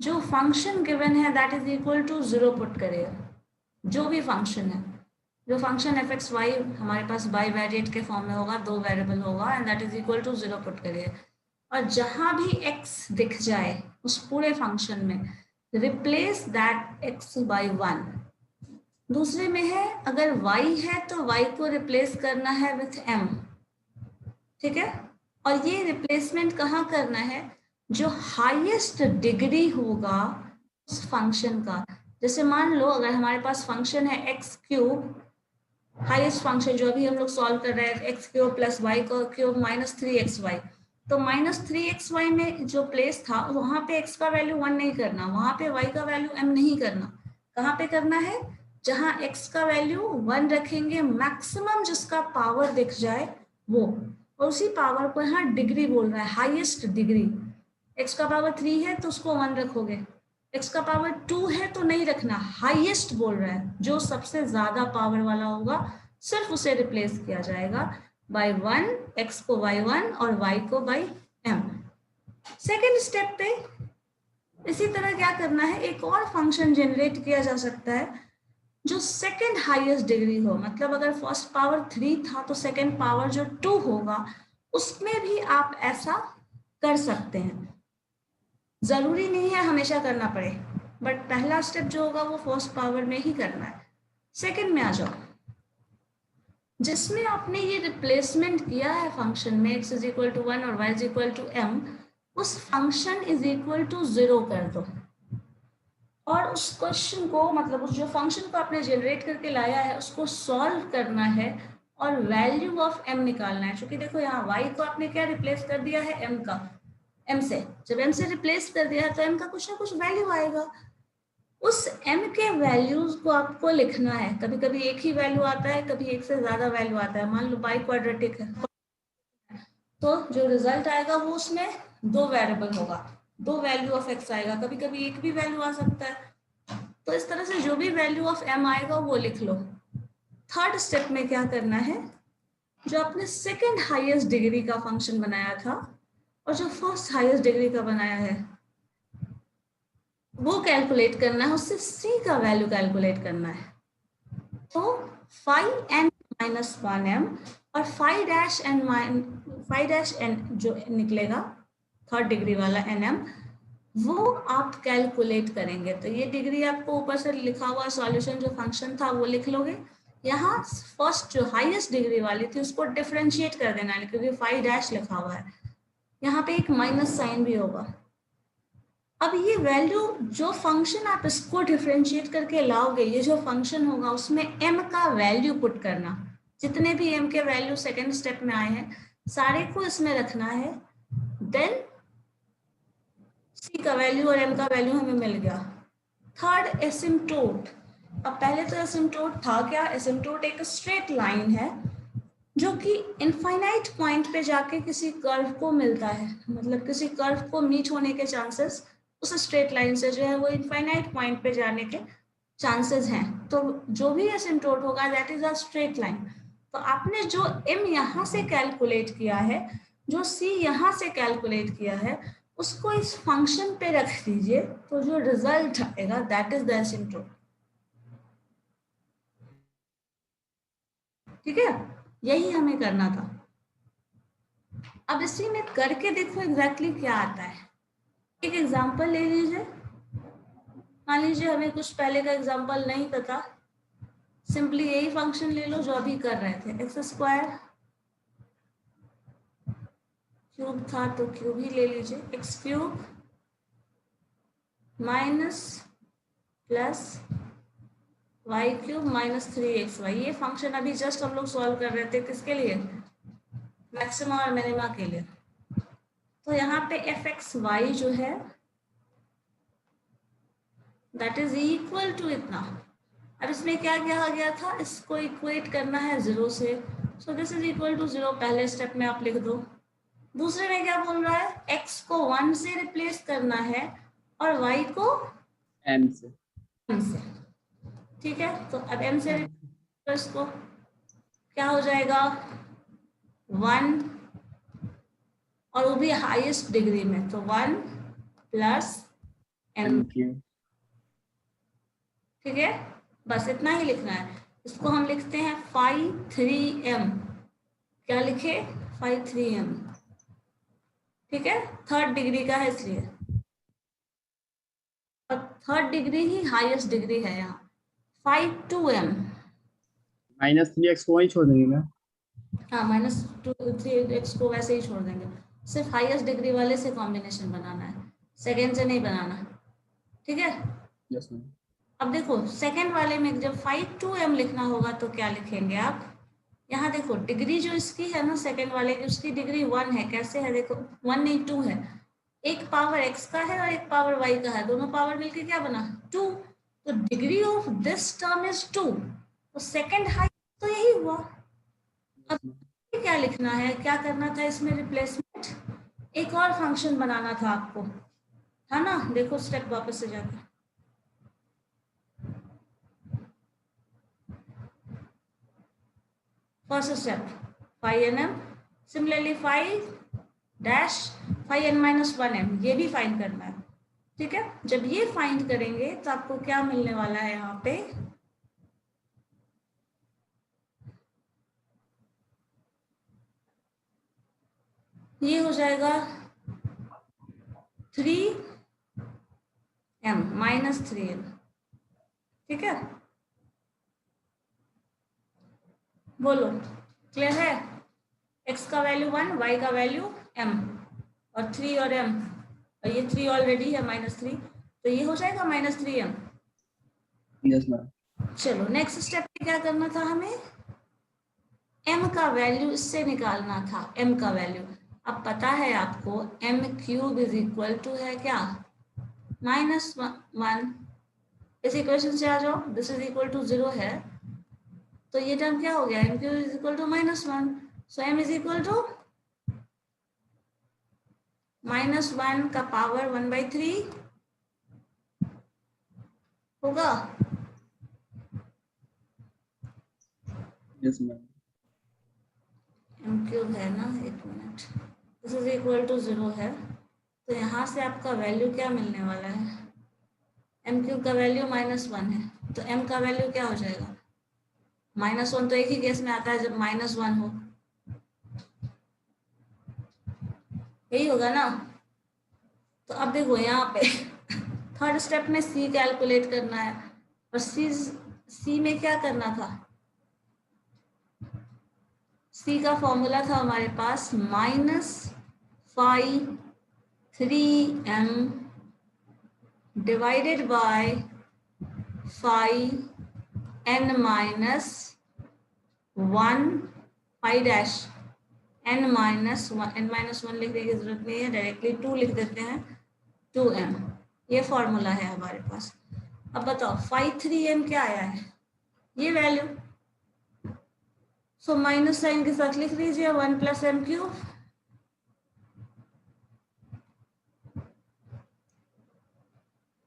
जो फंक्शन गिवन है that is equal to 0 put करेगा। जो भी फंक्शन है, जो फंक्शन एफ एक्स वाई हमारे पास बाई वेरिएट के फॉर्म में होगा, दो वेरिएबल होगा and that is equal to 0 put करेगा। और जहां भी x दिख जाए उस पूरे फंक्शन में रिप्लेस दैट x बाई 1। दूसरे में है अगर y है तो y को रिप्लेस करना है विथ m, ठीक है। और ये रिप्लेसमेंट कहाँ करना है, जो हाईएस्ट डिग्री होगा उस फंक्शन का। जैसे मान लो अगर हमारे पास फंक्शन है एक्स क्यूब, हाईएस्ट फंक्शन जो अभी हम लोग सॉल्व कर रहे हैं एक्स क्यूब प्लस वाई का क्यूब माइनस 3xy, तो माइनस 3xy में जो प्लेस था वहां पे x का वैल्यू 1 नहीं करना, वहां पे y का वैल्यू m नहीं करना। कहाँ पे करना है, जहां x का वैल्यू 1 रखेंगे, मैक्सिमम जिसका पावर दिख जाए वो, और उसी पावर को यहाँ डिग्री बोल रहा है, हाईएस्ट डिग्री। x का पावर 3 है तो उसको 1 रखोगे, x का पावर 2 है तो नहीं रखना, हाईएस्ट बोल रहा है, जो सबसे ज्यादा पावर वाला होगा सिर्फ उसे रिप्लेस किया जाएगा बाय 1, x को बाय 1 और y को बाय m। सेकेंड स्टेप पे इसी तरह क्या करना है, एक और फंक्शन जनरेट किया जा सकता है जो सेकेंड हाईएस्ट डिग्री हो। मतलब अगर फर्स्ट पावर 3 था तो सेकेंड पावर जो 2 होगा उसमें भी आप ऐसा कर सकते हैं। जरूरी नहीं है हमेशा करना पड़े, बट पहला स्टेप जो होगा वो फर्स्ट पावर में ही करना है। सेकेंड में आ जाओ, जिसमें आपने ये रिप्लेसमेंट किया है फंक्शन में x इज इक्वल टू 1 और y is equal to m, उस फंक्शन इज इक्वल टू 0 कर दो और उस क्वेश्चन को, मतलब उस जो फंक्शन को आपने जनरेट करके लाया है उसको सॉल्व करना है और वैल्यू ऑफ m निकालना है। क्योंकि देखो यहाँ y को आपने क्या रिप्लेस कर दिया है, m से। जब m से रिप्लेस कर दिया है तो m का कुछ ना कुछ वैल्यू आएगा, उस m के वैल्यूज को आपको लिखना है। कभी कभी एक ही वैल्यू आता है, कभी एक से ज्यादा वैल्यू आता है। मान लो बाई क्वाड्रेटिक है तो जो रिजल्ट आएगा वो उसमें दो वेरिएबल होगा, दो वैल्यू ऑफ x आएगा, कभी कभी एक भी वैल्यू आ सकता है। तो इस तरह से जो भी वैल्यू ऑफ m आएगा वो लिख लो। थर्ड स्टेप में क्या करना है, जो आपने सेकेंड हाईएस्ट डिग्री का फंक्शन बनाया था और जो फर्स्ट हाईएस्ट डिग्री का बनाया है वो कैलकुलेट करना है, उससे c का वैल्यू कैलकुलेट करना है। तो फाइव एन माइनस 1m और फाइव डैश एन जो निकलेगा थर्ड डिग्री वाला nm, वो आप कैलकुलेट करेंगे। तो ये डिग्री आपको ऊपर से लिखा हुआ सॉल्यूशन जो फंक्शन था वो लिख लोगे। यहाँ फर्स्ट जो हाईएस्ट डिग्री वाली थी उसको डिफरेंशिएट कर देना है, क्योंकि 5 डैश लिखा हुआ है। यहाँ पे एक माइनस साइन भी होगा। अब ये वैल्यू जो फंक्शन आप इसको डिफरेंशिएट करके लाओगे, ये जो फंक्शन होगा उसमें m का वैल्यू पुट करना। जितने भी m के वैल्यू सेकेंड स्टेप में आए हैं सारे को इसमें रखना है। देन c का वैल्यू और m का वैल्यू हमें मिल गया। Third asymptote. अब पहले तो एसिम्प्टोट था क्या? एसिम्प्टोट एक स्ट्रेट लाइन है जो कि इनफाइनाइट पॉइंट पे जाके किसी कर्व को मिलता है, मतलब किसी कर्व को मीट होने के चांसेस उस स्ट्रेट लाइन से जो है वो इनफाइनाइट पॉइंट पे जाने के चांसेस हैं। तो जो भी एसिम्प्टोट होगा that is a straight line. तो आपने जो m यहाँ से कैलकुलेट किया है, जो c यहाँ से कैलकुलेट किया है, उसको इस फंक्शन पे रख दीजिए, तो जो रिजल्ट आएगा दैट इज द एसिम्प्टोट। ठीक है, यही हमें करना था। अब इसी में करके देखो एग्जैक्टली क्या आता है। एक एग्जांपल ले लीजिए। मान लीजिए हमें कुछ पहले का एग्जांपल नहीं पता, सिंपली यही फंक्शन ले लो जो अभी कर रहे थे। एक्स स्क्वायर क्यूब था तो क्यूब ही ले लीजिए। X cube minus plus y cube minus 3xy। ये फंक्शन अभी जस्ट हम लोग सॉल्व कर रहे थे, किसके लिए? मैक्सिमा और मिनिमा के लिए। तो यहाँ पे fxy जो है दैट इज इक्वल टू इतना। अब इसमें क्या कहा गया था? इसको इक्वेट करना है 0 से, so this is equal to 0। पहले स्टेप में आप लिख दो। दूसरे में क्या बोल रहा है? x को 1 से रिप्लेस करना है और y को m से। m से। ठीक है, तो अब m से इसको क्या हो जाएगा? 1, और वो भी हाईएस्ट डिग्री में, तो 1 प्लस m। ठीक है, बस इतना ही लिखना है। इसको हम लिखते हैं 5 3m। क्या लिखे? 5 3m। ठीक है, थर्ड डिग्री का है इसलिए, और थर्ड डिग्री ही हाईएस्ट डिग्री है यहाँ। 5 2m। -3x को वहीं छोड़ देंगे ना? हाँ, -3x को वैसे ही छोड़ देंगे। सिर्फ हाईएस्ट डिग्री वाले से कॉम्बिनेशन बनाना है, सेकेंड से नहीं बनाना। ठीक है, यस मैम। अब देखो सेकेंड वाले में जब 5 2m लिखना होगा तो क्या लिखेंगे आप? यहाँ देखो डिग्री जो इसकी है ना सेकेंड वाले की, उसकी डिग्री 1 है। कैसे है? देखो 1 नहीं 2 है। एक पावर x का है और एक पावर y का है, दोनों पावर मिलके क्या बना? 2। तो degree of this term is 2, तो सेकेंड हाई तो यही हुआ। अब क्या लिखना है, क्या करना था इसमें? रिप्लेसमेंट। एक और फंक्शन बनाना था आपको, है ना? देखो स्टेप वापस से जाकर, first step 5nm, similarly 5 dash 5n minus 1m, ये भी फाइंड करना है। ठीक है, जब ये फाइंड करेंगे तो आपको क्या मिलने वाला है? यहाँ पे ये हो जाएगा 3m माइनस 3m। ठीक है, बोलो क्लियर है? x का वैल्यू 1, y का वैल्यू m, और 3 और m, और ये 3 ऑलरेडी है -3, तो ये हो जाएगा -3m। Yes ma'am. चलो नेक्स्ट स्टेप पे क्या करना था हमें? m का वैल्यू इससे निकालना था, m का वैल्यू। अब पता है आपको m cube is equal to है क्या? -1। इस इक्वेशन से आ जाओ, दिस इज इक्वल टू 0 है, तो ये टर्म क्या हो गया? m cube is equal to -1, so m is equal to -1 का पावर 1/3 होगा। Yes ma'am. m क्यूब है ना, एक minute, this is equal to 0 है, तो यहाँ से आपका वैल्यू क्या मिलने वाला है? m क्यूब का वैल्यू -1 है, तो m का वैल्यू क्या हो जाएगा? -1 तो एक ही केस में आता है जब -1 हो, यही होगा ना। तो अब देखो यहाँ पे थर्ड स्टेप में c कैलकुलेट करना है, और c में क्या करना था, c का फॉर्मूला था हमारे पास -phi3m divided by phi n minus 1 phi dash n minus 1 लिखने की जरूरत नहीं है, डायरेक्टली 2 लिख देते हैं, 2m। ये फॉर्मूला है हमारे पास। अब बताओ phi3m क्या आया है, ये वैल्यू। सो माइनस साइन के साथ लिख दीजिए 1 + m³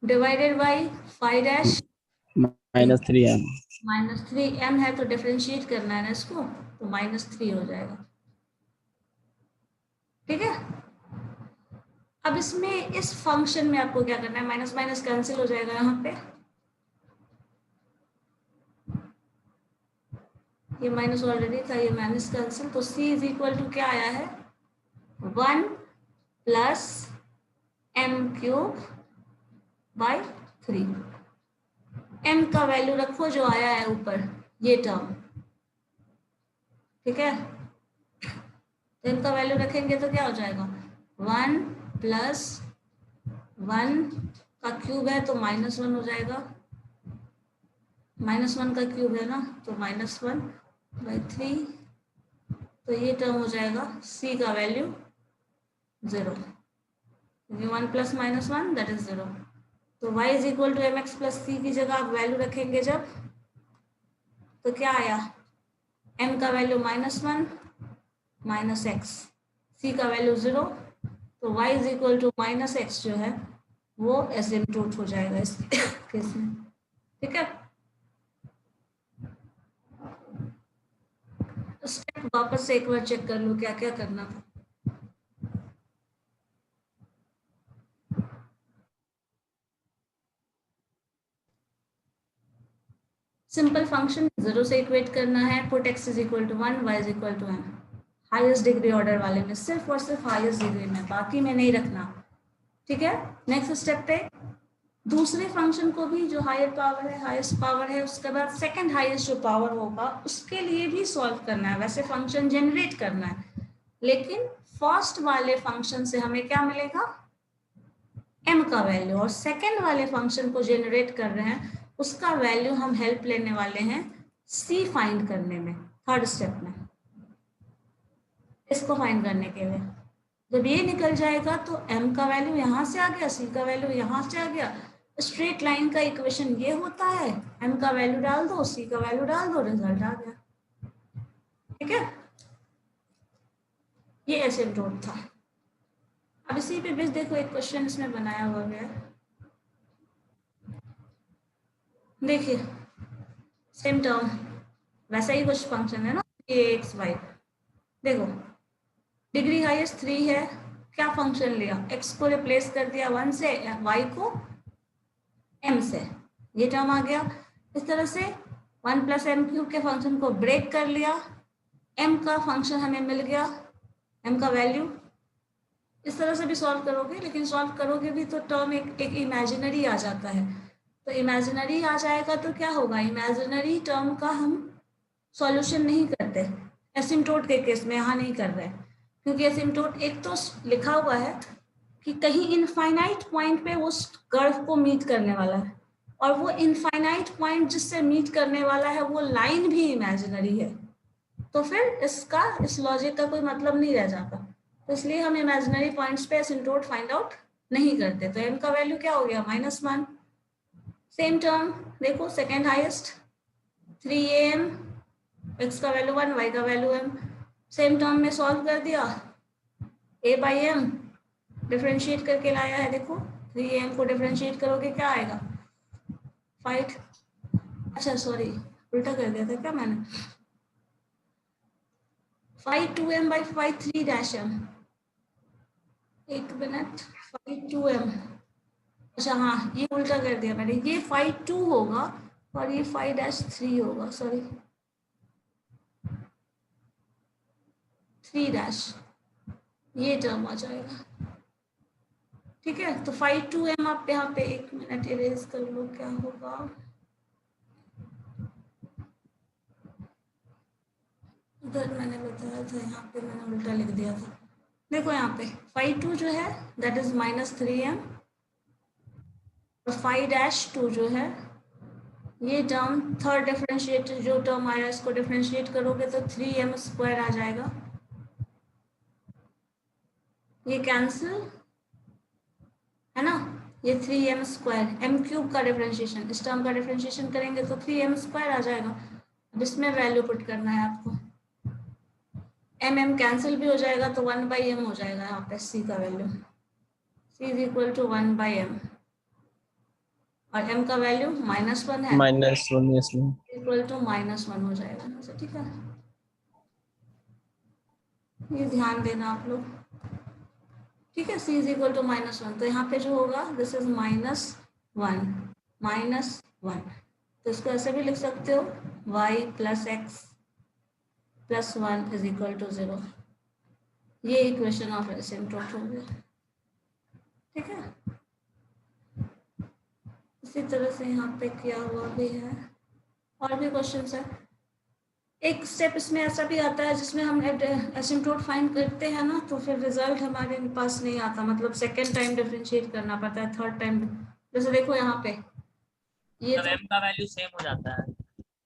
divided by phi dash -3m। -3m है तो डिफरेंशिएट करना है ना इसको, तो -3 हो जाएगा। ठीक है, अब इसमें इस फंक्शन में आपको क्या करना है, माइनस माइनस कैंसिल हो जाएगा यहाँ पे, ये माइनस ऑलरेडी था, ये माइनस कैंसिल, तो c इज इक्वल टू क्या आया है 1 + m³ बाई 3। m का वैल्यू रखो जो आया है ऊपर, ये टर्म, ठीक है। तो m का वैल्यू रखेंगे तो क्या हो जाएगा 1 + 1 का क्यूब है तो -1 हो जाएगा, -1 का क्यूब है ना, तो -1/3, तो ये टर्म हो जाएगा c का वैल्यू 0, क्योंकि 1 + -1 दैट इज 0। तो y is equal to mx + c की जगह आप वैल्यू रखेंगे जब, तो क्या आया, m का वैल्यू -1 - x, c का वैल्यू 0, तो y is equal to -x जो है वो एसिम्प्टोट हो जाएगा इस केस में। ठीक है, स्टेप वापस से एक बार चेक कर लो क्या क्या करना था। सिंपल फंक्शन 0 से इक्वेट करना है, put x is equal to 1, y is equal to m, highest degree order वाले में, सिर्फ और सिर्फ हाईएस्ट डिग्री में, बाकी में नहीं रखना। ठीक है, नेक्स्ट स्टेप पे दूसरे फंक्शन को भी जो हायर पावर है, हाईएस्ट पावर है, उसके बाद सेकंड हाईएस्ट जो पावर होगा उसके लिए भी सॉल्व करना है, वैसे फंक्शन जनरेट करना है, लेकिन फर्स्ट वाले फंक्शन से हमें क्या मिलेगा m का वैल्यू, और सेकंड वाले फंक्शन को जनरेट कर रहे हैं उसका वैल्यू हम हेल्प लेने वाले हैं c फाइंड करने में, थर्ड स्टेप में, इसको फाइंड करने के लिए। जब ये निकल जाएगा तो m का वैल्यू यहाँ से आ गया, c का वैल्यू यहाँ से आ गया, स्ट्रेट लाइन का इक्वेशन ये होता है, m का वैल्यू डाल दो, c का वैल्यू डाल दो, रिजल्ट आ गया। ठीक है, ये एसिम्प्टोट था। अब इसी पे बेस देखो एक क्वेश्चन इसमें बनाया हुआ है, देखिए सेम टर्म, वैसा ही कुछ फंक्शन है ना, x y, देखो डिग्री हाईएस्ट 3 है, क्या फंक्शन लिया, x को रिप्लेस कर दिया 1 से, y को m से, ये टर्म आ गया। इस तरह से 1 + m³ के फंक्शन को ब्रेक कर लिया, m का फंक्शन हमें मिल गया, m का वैल्यू, इस तरह से भी सॉल्व करोगे, लेकिन सॉल्व करोगे भी तो टर्म एक इमेजिनरी आ जाता है, तो इमेजिनरी आ जाएगा तो क्या होगा, इमेजिनरी टर्म का हम सॉल्यूशन नहीं करते, एसिम्प्टोट के केस में यहाँ नहीं कर रहे, क्योंकि एसिम्प्टोट एक तो लिखा हुआ है कि कहीं इनफाइनाइट पॉइंट पे वो कर्व को मीट करने वाला है, और वो इनफाइनाइट पॉइंट जिससे मीट करने वाला है वो लाइन भी इमेजिनरी है, तो फिर इसका इस लॉजिक का कोई मतलब नहीं रह जाता, तो इसलिए हम इमेजिनरी पॉइंट्स पे एसिम्प्टोट फाइंड आउट नहीं करते। तो m का वैल्यू क्या हो गया -1, सेम टर्म देखो सेकेंड हाईएस्ट 3am, x का वैल्यू 1, y का वैल्यू m, सेम टर्म में सॉल्व कर दिया, a/m डिफरेंशिएट करके लाया है, देखो 3am को डिफरेंशिएट करोगे क्या आएगा 5, अच्छा सॉरी उल्टा कर दिया था क्या मैंने, 5/2m/3'm, एक मिनट 5/2m, अच्छा हाँ ये उल्टा कर दिया मैंने, ये 5/2 होगा और ये 5'3 होगा, सॉरी 3 डैश, ये टर्म आ जाएगा। ठीक है, तो 5 2m आप यहाँ पे 1 मिनट इरेज कर लो, क्या होगा। उधर मैंने बताया था, यहाँ पे मैंने उल्टा लिख दिया था। देखो यहाँ पे 5 2 जो है दैट इज -3m, और 5 - 2 जो है ये टर्म थर्ड डिफरेंशिएट जो टर्म आया इसको डिफरेंशिएट करोगे तो 3m² आ जाएगा। ये कैंसिल है ना, ये 3m², m³ का डिफरेंशिएशन, इस टर्म का डिफरेंशिएशन करेंगे तो 3m² आ जाएगा। अब इसमें वैल्यू पुट करना है आपको, m कैंसिल भी हो जाएगा तो 1/m हो जाएगा यहाँ पे c का value, c is equal to 1/m, और m का वैल्यू -1 है, -1 yes ma'am. इक्वल टू -1 हो जाएगा यहाँ से। ठीक है, ये ध्यान देना आप लोग। ठीक है, c इज इक्वल टू -1, तो यहाँ पे जो होगा दिस इज -1, तो इसको ऐसे भी लिख सकते हो y + x + 1 is equal to 0। ये इक्वेशन ऑफ एसिम्प्टोट हो गया। ठीक है, इसी तरह से यहाँ पे किया हुआ भी है, और भी क्वेश्चंस है। एक स्टेप इसमें ऐसा भी आता है जिसमें हम एसिम्प्टोट फाइंड करते हैं ना, तो फिर रिजल्ट हमारे पास नहीं आता, मतलब सेकेंड टाइम डिफरेंशिएट करना पड़ता है, थर्ड टाइम। जैसे देखो यहाँ पे ये जब m का वैल्यू सेम हो जाता है,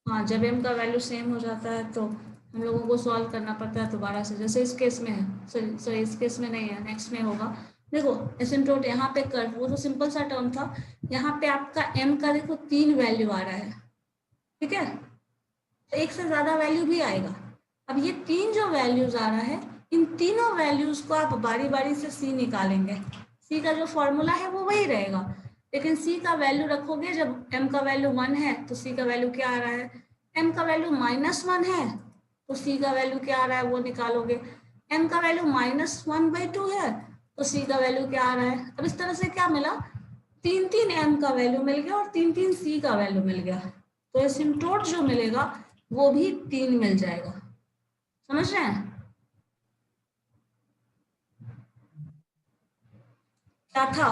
हाँ, जब m का वैल्यू सेम हो जाता है तो हम लोगों को सॉल्व करना पड़ता है दोबारा से, जैसे इस केस में है, सॉरी इस केस में नहीं है, नेक्स्ट में होगा। देखो एसिम्प्टोट यहाँ पे कर, वो तो सिंपल सा टर्म था, यहाँ पे आपका m का देखो 3 वैल्यू आ रहा है। ठीक है, तो एक से ज्यादा वैल्यू भी आएगा। अब ये 3 जो वैल्यूज आ रहा है, इन तीनों वैल्यूज को आप बारी बारी से c निकालेंगे, c का जो फॉर्मूला है वो वही रहेगा, लेकिन c का वैल्यू रखोगे, जब m का वैल्यू 1 है तो c का वैल्यू क्या आ रहा है, m का वैल्यू -1 है तो c का वैल्यू क्या आ रहा है वो निकालोगे, m का वैल्यू -1/2 है तो c का वैल्यू क्या आ रहा है। अब इस तरह से क्या मिला, 3 m का वैल्यू मिल गया और 3 c का वैल्यू मिल गया, तो एसिम्प्टोट जो मिलेगा वो भी 3 मिल जाएगा। समझ रहे हैं क्या था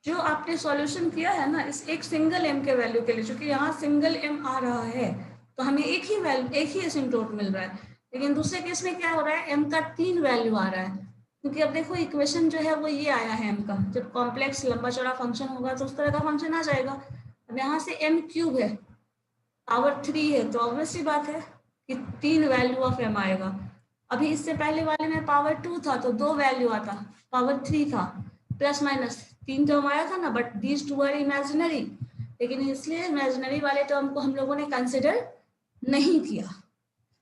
जो आपने सॉल्यूशन किया है ना, इस एक सिंगल m के वैल्यू के लिए, क्योंकि यहाँ सिंगल m आ रहा है तो हमें एक ही वैल्यू, एक ही एसिम्प्टोट मिल रहा है, लेकिन दूसरे केस में क्या हो रहा है, m का 3 वैल्यू आ रहा है, क्योंकि अब देखो इक्वेशन जो है वो ये आया है m का, जब कॉम्प्लेक्स लंबा चौड़ा फंक्शन होगा तो उस तरह का फंक्शन आ जाएगा। अब यहाँ से m³ है, पावर 3 है, तो ऑब्वियसली बात है कि 3 वैल्यू ऑफ m आएगा। अभी इससे पहले वाले में पावर 2 था तो 2 वैल्यू आता, पावर 3 था, प्लस माइनस 3 टर्म आया था ना, but these two are imaginary, लेकिन इसलिए इमेजिनरी वाले टर्म को हम लोगों ने कंसिडर नहीं किया,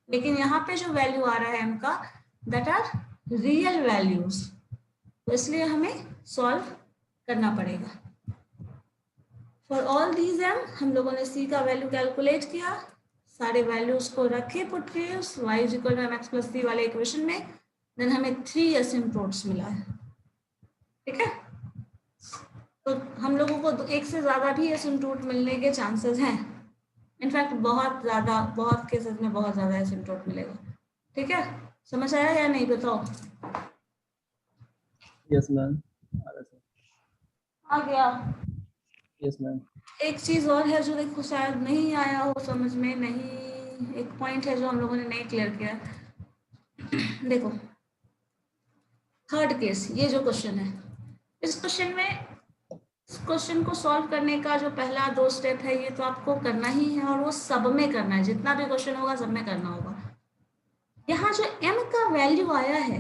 लेकिन यहाँ पे जो वैल्यू आ रहा है m का दैट आर रियल वैल्यूज, तो इसलिए हमें सॉल्व करना पड़ेगा। फॉर ऑल दीज m हम लोगों ने c का वैल्यू कैलकुलेट किया, सारे वैल्यूज को रखे पुट किए उस y = mx + c वाले इक्वेशन में, देन हमें 3 एसिम्प्टोट्स मिला है। ठीक है, तो हम लोगों को एक से ज्यादा भी एसिम्प्टोट मिलने के चांसेस हैं, इनफैक्ट बहुत ज्यादा, बहुत केसेस में बहुत ज्यादा एसिम्प्टोट मिलेगा। ठीक है, समझ आया या नहीं बताओ। Yes ma'am. आ गया। Yes ma'am. एक चीज और है जो देखो शायद नहीं आया हो समझ में, नहीं, एक पॉइंट है जो हम लोगों ने नहीं क्लियर किया। देखो थर्ड केस, ये जो क्वेश्चन है, इस क्वेश्चन में, इस क्वेश्चन को सॉल्व करने का जो पहला 2 स्टेप है ये तो आपको करना ही है, और वो सब में करना है, जितना भी क्वेश्चन होगा सब में करना होगा। यहाँ जो m का वैल्यू आया है,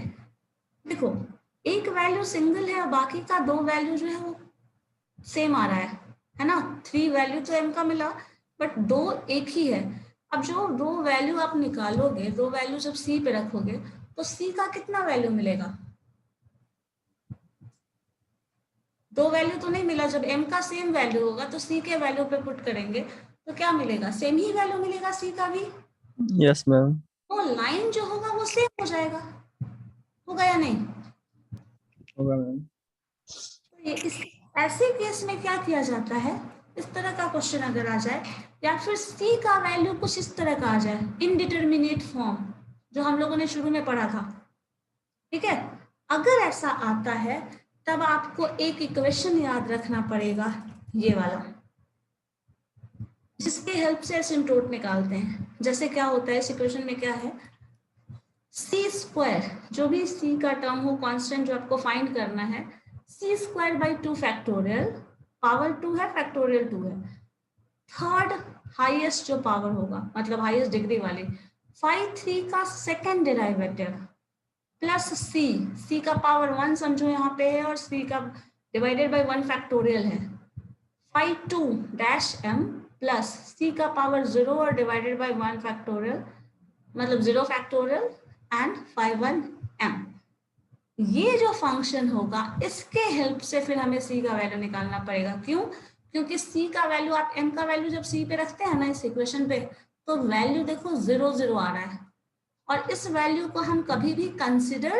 देखो एक वैल्यू सिंगल है और बाकी का 2 वैल्यू जो है वो सेम आ रहा है ना, 3 वैल्यू तो m का मिला बट 2 एक ही है। अब जो 2 वैल्यू आप निकालोगे, 2 वैल्यू जब c पे रखोगे तो c का कितना वैल्यू मिलेगा, 2 वैल्यू तो नहीं मिला, जब m का सेम वैल्यू होगा तो c के वैल्यू पे पुट करेंगे तो क्या मिलेगा, सेम ही वैल्यू मिलेगा c का भी। Yes ma'am. तो लाइन जो होगा वो सेम हो जाएगा, होगा या नहीं। होगा मैम. तो ये इस ऐसे केस में क्या किया जाता है, इस तरह का क्वेश्चन अगर आ जाए या फिर c का वैल्यू कुछ इस तरह का आ जाए, इनडिटरमिनेट फॉर्म, जो हम लोगों ने शुरू में पढ़ा था। ठीक है, अगर ऐसा आता है तब आपको एक इक्वेशन याद रखना पड़ेगा, ये वाला, जिसके हेल्प से एसिम्प्टोट निकालते हैं। जैसे क्या होता है इस इक्वेशन में, क्या है, सी स्क्वायर, जो भी सी का टर्म हो, कांस्टेंट जो आपको फाइंड करना है, सी स्क्वायर बाई 2 फैक्टोरियल, पावर 2 है, फैक्टोरियल 2 है, थर्ड हाईएस्ट जो पावर होगा, मतलब हाईएस्ट डिग्री वाली, 5/3 का सेकेंड डेरिवेटिव प्लस सी का पावर 1 समझो यहाँ पे है, और सी का डिवाइडेड बाई 1 फैक्टोरियल है, 5/2 प्लस सी का पावर 0 और डिवाइडेड बाई 1 फैक्टोरियल, मतलब 0 फैक्टोरियल एंड 5/1m। ये जो फंक्शन होगा इसके हेल्प से फिर हमें सी का वैल्यू निकालना पड़ेगा। क्यों? क्योंकि सी का वैल्यू, आप m का वैल्यू जब सी पे रखते हैं ना इस इक्वेशन पे, तो वैल्यू देखो 0 0 आ रहा है, और इस वैल्यू को हम कभी भी कंसिडर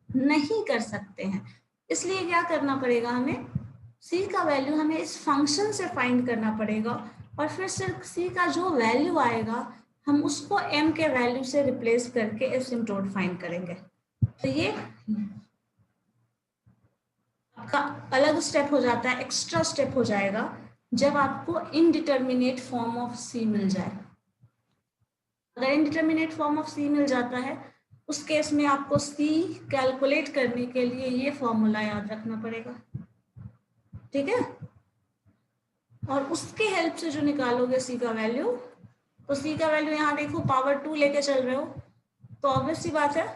नहीं कर सकते हैं। इसलिए क्या करना पड़ेगा, हमें सी का वैल्यू हमें इस फंक्शन से फाइंड करना पड़ेगा, और फिर सिर्फ सी का जो वैल्यू आएगा हम उसको m के वैल्यू से रिप्लेस करके एसिम्प्टोट फाइंड करेंगे। तो ये आपका अलग स्टेप हो जाता है, एक्स्ट्रा स्टेप हो जाएगा जब आपको इनडिटर्मिनेट फॉर्म ऑफ सी मिल जाए। अगर इनडिटर्मिनेट फॉर्म ऑफ सी मिल जाता है, उस केस में आपको सी कैलकुलेट करने के लिए ये फॉर्मूला याद रखना पड़ेगा। ठीक है, और उसके हेल्प से जो निकालोगे सी का वैल्यू, तो सी का वैल्यू यहाँ देखो पावर 2 लेके चल रहे हो, तो ऑब्वियस सी बात है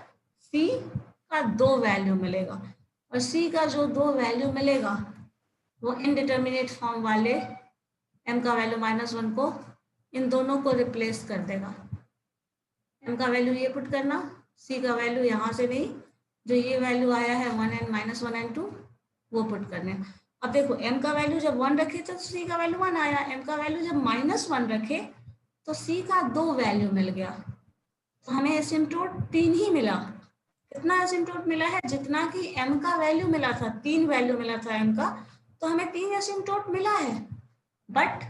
सी का 2 वैल्यू मिलेगा, और सी का जो 2 वैल्यू मिलेगा वो इनडिटर्मिनेट फॉर्म वाले m का वैल्यू -1 को इन दोनों को रिप्लेस कर देगा। m का वैल्यू ये पुट करना, c का वैल्यू यहाँ से नहीं, जो ये वैल्यू आया है 1n -1 and 2 वो पुट करने। अब देखो m का वैल्यू जब 1 रखे तो c का वैल्यू 1 आया, m का वैल्यू जब -1 रखे तो c का 2 वैल्यू मिल गया, तो हमें एसिम्प्टोट 3 ही मिला। कितना एसिम्प्टोट मिला है? जितना कि m का वैल्यू मिला था, 3 वैल्यू मिला था m का, तो हमें 3 एसिम्प्टोट मिला है, बट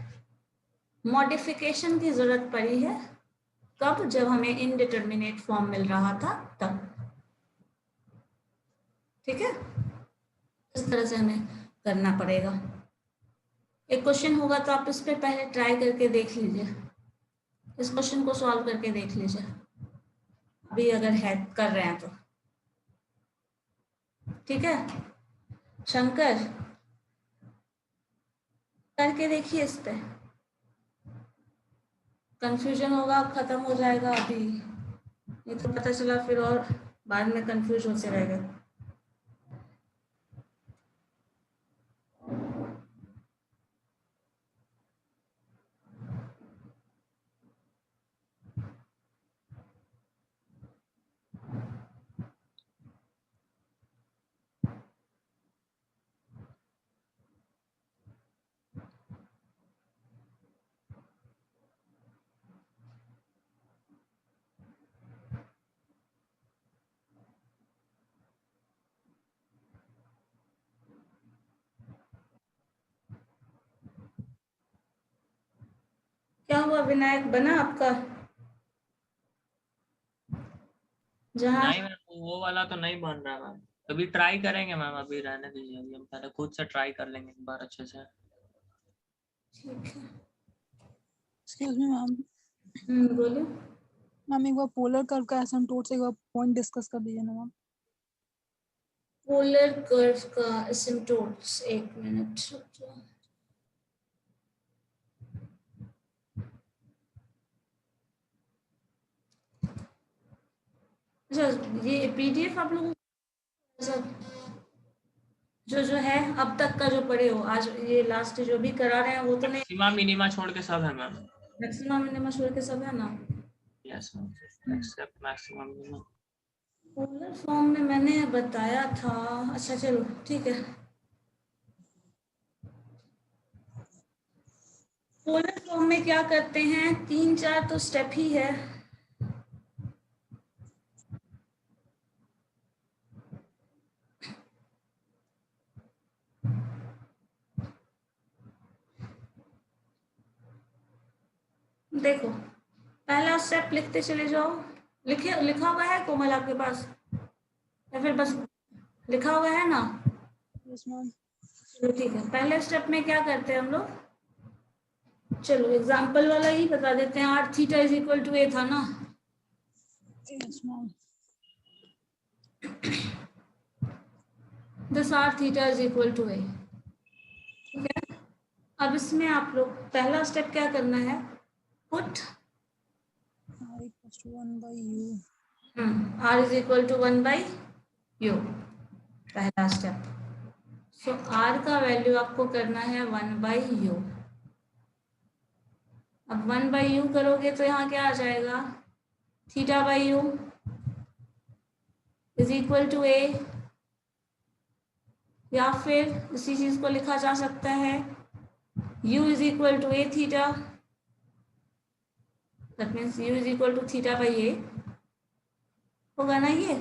मॉडिफिकेशन की जरूरत पड़ी है। कब? जब हमें इनडिटर्मिनेट फॉर्म मिल रहा था तब। ठीक है, इस तरह से हमें करना पड़ेगा। एक क्वेश्चन होगा तो आप इस पे पहले ट्राई करके देख लीजिए, इस क्वेश्चन को सॉल्व करके देख लीजिए, अभी अगर है कर रहे हैं तो। ठीक है शंकर, करके देखिए, इस पे कंफ्यूजन होगा, खत्म हो जाएगा अभी, नहीं तो पता चला फिर और बाद में कंफ्यूज होते रहेगा। क्या हुआ विनायक, बना आपका? जहाँ नहीं मैम, वो वाला तो नहीं बन रहा मैम, अभी ट्राई करेंगे मैम, अभी रहने दीजिए, अभी हम पहले खुद से ट्राई कर लेंगे एक बार अच्छे से। ठीक है, एक्सक्यूज मी मैम, बोलो। मैम एक बार पोलर कर्व का एसिम्प्टोट से एक बार पॉइंट डिस्कस कर दीजिए ना मैम। पोलर कर्व का एसिम्प्टोट्स, एक मिनट रुक जाओ। अच्छा, ये पीडीएफ आप लोगों को जो है अब तक का जो पढ़े हो, आज ये लास्ट जो भी करा रहे हैं वो तो नहीं, मैक्सिमा मिनिमा छोड़ के सब है मैम। मैक्सिमम मिनिमम छोड़ के सब है ना? Yes ma'am, except maximum minimum. Polar form में मैंने बताया था। अच्छा चलो ठीक है, पोलर फॉर्म में क्या करते हैं, 3-4 तो स्टेप ही है। देखो, पहला स्टेप लिखते चले जाओ, लिखा हुआ है कोमल आपके पास, या फिर बस लिखा हुआ है ना? Yes ma'am. चलो ठीक है, पहले स्टेप में क्या करते हैं हम लोग, चलो एग्जाम्पल वाला ही बता देते हैं। R theta is equal to a था ना, yes ma'am. This r theta is equal to a. ठीक है, अब इसमें आप लोग पहला स्टेप क्या करना है, पुट r equals to 1 by u। r is equal to 1 by u, पहला स्टेप। सो r का वैल्यू आपको करना है 1 बाई यू। अब 1 बाई यू करोगे तो यहाँ क्या आ जाएगा, theta by u is equal to a, या फिर इसी चीज को लिखा जा सकता है u is equal to a theta, that means u is equal to theta by a, होगा ना ये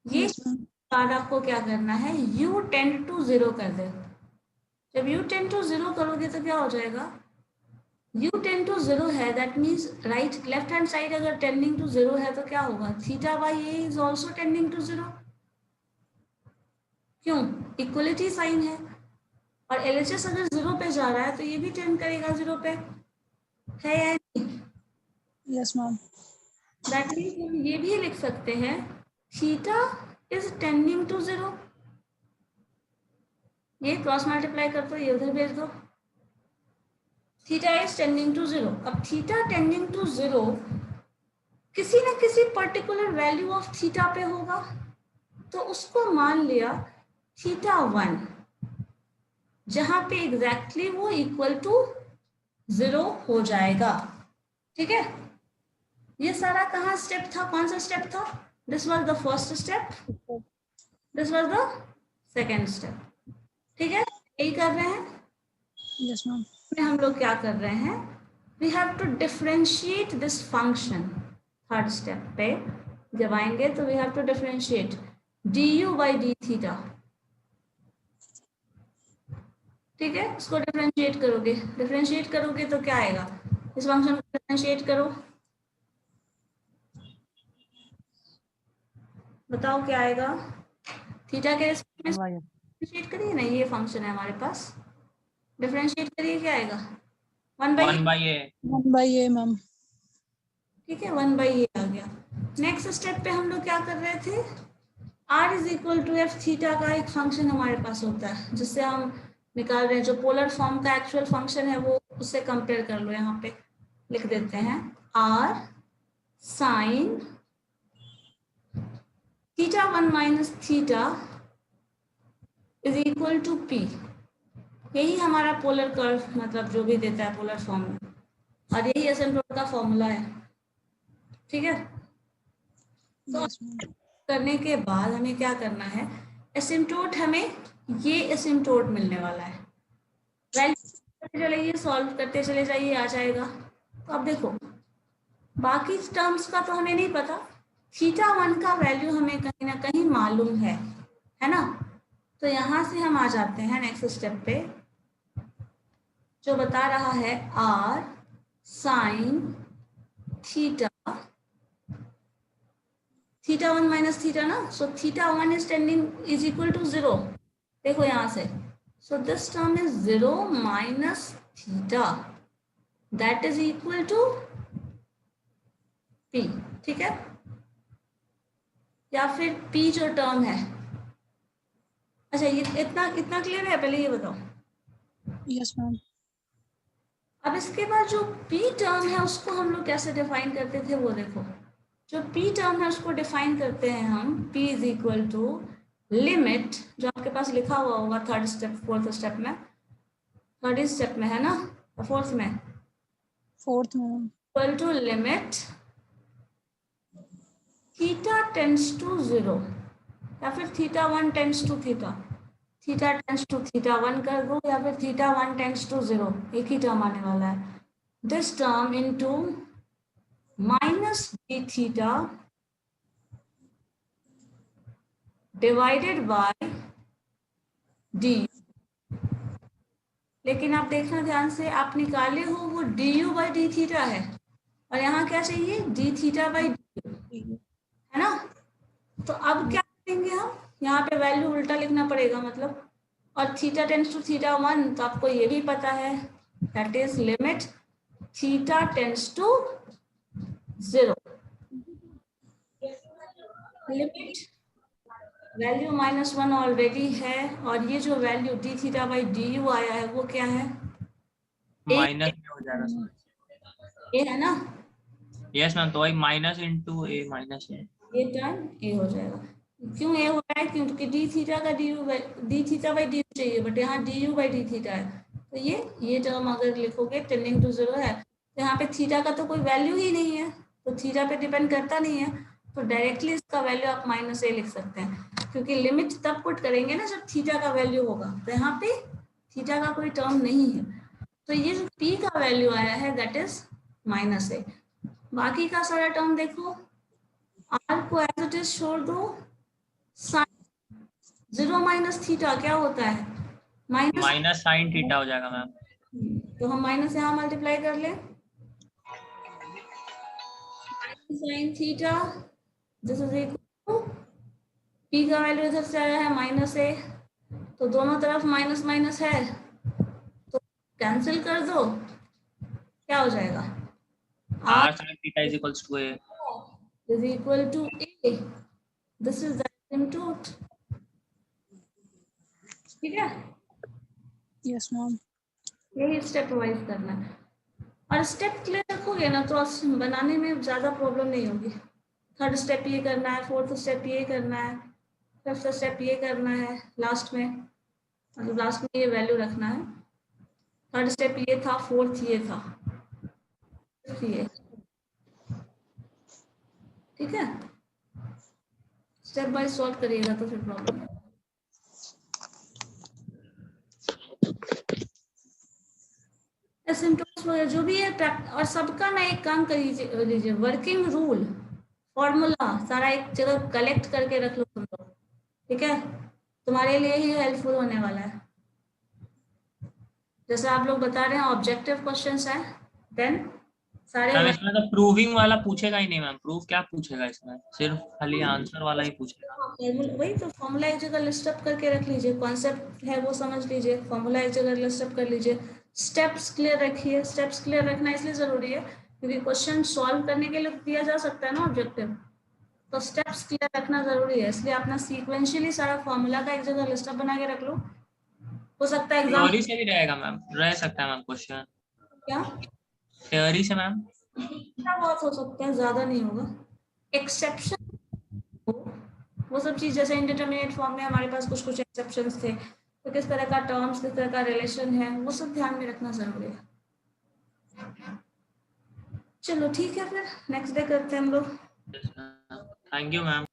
यस मैम। कार्ड आपको क्या करना है, u टेंड टू 0 कर दे। जब u टेंड टू 0 करोगे तो क्या हो जाएगा, u टेंड टू 0 है, that means right left hand side अगर टेंडिंग टू 0 है तो क्या होगा, theta by a is also tending to 0। क्यों, इक्वलिटी साइन है, और LHS अगर 0 पे जा रहा है तो ये भी टेंड करेगा 0 पे, है या नहीं? Yes ma'am. दैट मीन्स हम ये भी लिख सकते हैं थीटा इज टेंडिंग टू 0। ये क्रॉस मल्टीप्लाई कर दो, ये उधर भेज दो, थीटा इज टेंडिंग टू 0। अब थीटा टेंडिंग टू 0 किसी न किसी पर्टिकुलर वैल्यू ऑफ थीटा पे होगा, तो उसको मान लिया थीटा 1, जहां पे एग्जैक्टली वो इक्वल टू 0 हो जाएगा। ठीक है, ये सारा कहाँ स्टेप था, कौन सा स्टेप था, this was the first step, this was the second step. ठीक है, यही कर रहे हैं। Yes ma'am. में हम लोग क्या कर रहे हैं, we have to differentiate this function. Third step पे जब आएंगे तो we have to differentiate d u by d theta. ठीक है, इसको डिफरेंशिएट करोगे तो क्या आएगा, इस फंक्शन को डिफरेंशिएट करो, बताओ क्या आएगा, थीटा के रिस्पेक्ट में डिफरेंशिएट करिए ना, ये फंक्शन है हमारे पास, डिफरेंशिएट करिए, क्या आएगा, 1 by 1 by A. 1 by a ma'am. ठीक है, 1 बाई ए आ गया। नेक्स्ट स्टेप पे हम लोग क्या कर रहे थे, r is equal to f theta का एक फंक्शन हमारे पास होता है जिससे हम निकाल रहे हैं, जो पोलर फॉर्म का एक्चुअल फंक्शन है वो उससे कंपेयर कर लो। यहाँ पे लिख देते हैं r sine theta 1 minus theta is equal to p। यही हमारा पोलर कर्व मतलब जो भी देता है पोलर फॉर्म में, और यही एसिम्प्टोट का फॉर्मूला है। ठीक है, तो यस मैम। करने के बाद हमें क्या करना है, एसिम्प्टोट हमें ये एसिम्प्टोट मिलने वाला है, वैल्यू करते चलिए, सॉल्व करते चले जाइए, आ जाएगा। तो अब देखो बाकी टर्म्स का तो हमें नहीं पता, थीटा 1 का वैल्यू हमें कहीं ना कहीं मालूम है ना। तो यहाँ से हम आ जाते हैं नेक्स्ट स्टेप पे, जो बता रहा है r sine theta, theta 1 minus theta ना, so theta 1 is tending is equal to 0। देखो यहाँ से, so this term is 0 minus theta, that is equal to p। ठीक है, या फिर p जो टर्म है, अच्छा ये इतना क्लियर है, पहले ये बताओ। Yes ma'am. अब इसके बाद जो p टर्म है उसको हम लोग कैसे डिफाइन करते थे, वो देखो, जो p टर्म है उसको डिफाइन करते हैं हम, p is equal to limit, जो आपके पास लिखा हुआ होगा थर्ड स्टेप फोर्थ स्टेप में, थर्ड स्टेप में है ना, फोर्थ में, fourth ma'am. Equal to limit theta tends to 0, या फिर theta 1 tends to theta, theta tends to theta 1 कर दो, या फिर थीटा 1 टेंड्स टू 0, एक ही टर्म आने वाला है, this term into minus D theta divided by D. लेकिन आप देखना ध्यान से, आप निकाले हो वो D u by d theta है, और यहाँ क्या चाहिए, डी थीटा बाई डी, है ना। तो अब क्या करेंगे हम, यहाँ पे वैल्यू उल्टा लिखना पड़ेगा मतलब, और थीटा टेंड्स टू थीटा 1, तो आपको ये भी पता है, that is limit theta tends to 0, limit value -1 already है, और ये जो value d theta by d u आया है वो क्या है, माइनस में हो जाएगा सर। ए है ना, यस मैम, तो वही माइनस इंटू ए माइनस ए। ये टर्म ए हो जाएगा। क्यों ए हो रहा है, क्योंकि डी थीटा का डी थीटा बाई डी चाहिए, बट यहाँ D u by d theta है, तो ये टर्म अगर लिखोगे टेंडिंग टू 0 है, तो यहाँ पे थीटा का तो कोई वैल्यू ही नहीं है, तो थीटा पे डिपेंड करता नहीं है, तो डायरेक्टली इसका वैल्यू आप -a लिख सकते हैं, क्योंकि लिमिट तब पुट करेंगे ना जब थीटा का वैल्यू होगा, तो यहाँ पे थीटा का कोई टर्म नहीं है, तो ये जो p का वैल्यू आया है दैट इज -a। बाकी का सारा टर्म देखो, r को एज इट इज छोड़ दो, साइन 0 माइनस थीटा क्या होता है, माइनस साइन थीटा हो जाएगा मैम। तो हम माइनस यहाँ मल्टीप्लाई कर ले, sine theta this is equal to p का वैल्यू इधर से आया है -a, तो दोनों तरफ माइनस माइनस है, तो कैंसिल कर दो, क्या हो जाएगा, r sin theta is equals to a। is equal to a, this is the asymptote, ठीक है। Yes ma'am. यही स्टेप वाइज करना है, और स्टेप क्लियर रखोगे ना तो बनाने में ज्यादा प्रॉब्लम नहीं होगी। थर्ड स्टेप ये करना है, फोर्थ स्टेप ये करना है, फिफ्थ स्टेप ये करना है, लास्ट में मतलब लास्ट में ये वैल्यू रखना है, थर्ड स्टेप ये था, फोर्थ ये था, ये ठीक है। स्टेप बाय सॉल्व करिएगा तो फिर प्रॉब्लम है। एसिम्पटोम्स वगैरह जो भी है, और सबका ना एक काम करिए लीजिए, वर्किंग रूल फॉर्मूला सारा एक जगह कलेक्ट करके रख लो तुम लोग, ठीक है, तुम्हारे लिए ही हेल्पफुल होने वाला है। जैसे आप लोग बता रहे हैं ऑब्जेक्टिव क्वेश्चंस है, देन सारे मैम इसमें तो प्रूविंग वाला पूछेगा ही नहीं मैम, प्रूफ क्या पूछेगा इसमें, सिर्फ खाली आंसर वाला ही पूछेगा। वही तो फॉर्मूला एक जगह लिस्ट अप करके रख लीजिए, कॉन्सेप्ट है वो समझ लीजिए, फॉर्मूला एक जगह लिस्ट अप कर लीजिए, स्टेप्स क्लियर रखिए। स्टेप्स क्लियर रखना इसलिए जरूरी है क्योंकि क्वेश्चन सॉल्व करने के लिए दिया जा सकता है ना ऑब्जेक्टिव, तो स्टेप्स क्लियर रखना जरूरी है, इसलिए अपना सीक्वेंशियली सारा फॉर्मूला का एक जगह लिस्ट अप बना के रख लो। हो सकता है एग्जाम थ्योरी से भी रहेगा मैम, रह सकता है मैम क्वेश्चन, क्या थ्योरी से मैम थोड़ा बहुत हो सकता है, ज्यादा नहीं होगा। एक्सेप्शन वो सब चीज, जैसे इंडिटरमिनेट फॉर्म में हमारे पास कुछ कुछ एक्सेप्शंस थे, तो किस तरह का टर्म्स, किस तरह का रिलेशन है, वो सब ध्यान में रखना जरूरी है। चलो ठीक है, फिर नेक्स्ट डे करते हैं हम लोग। Thank you ma'am.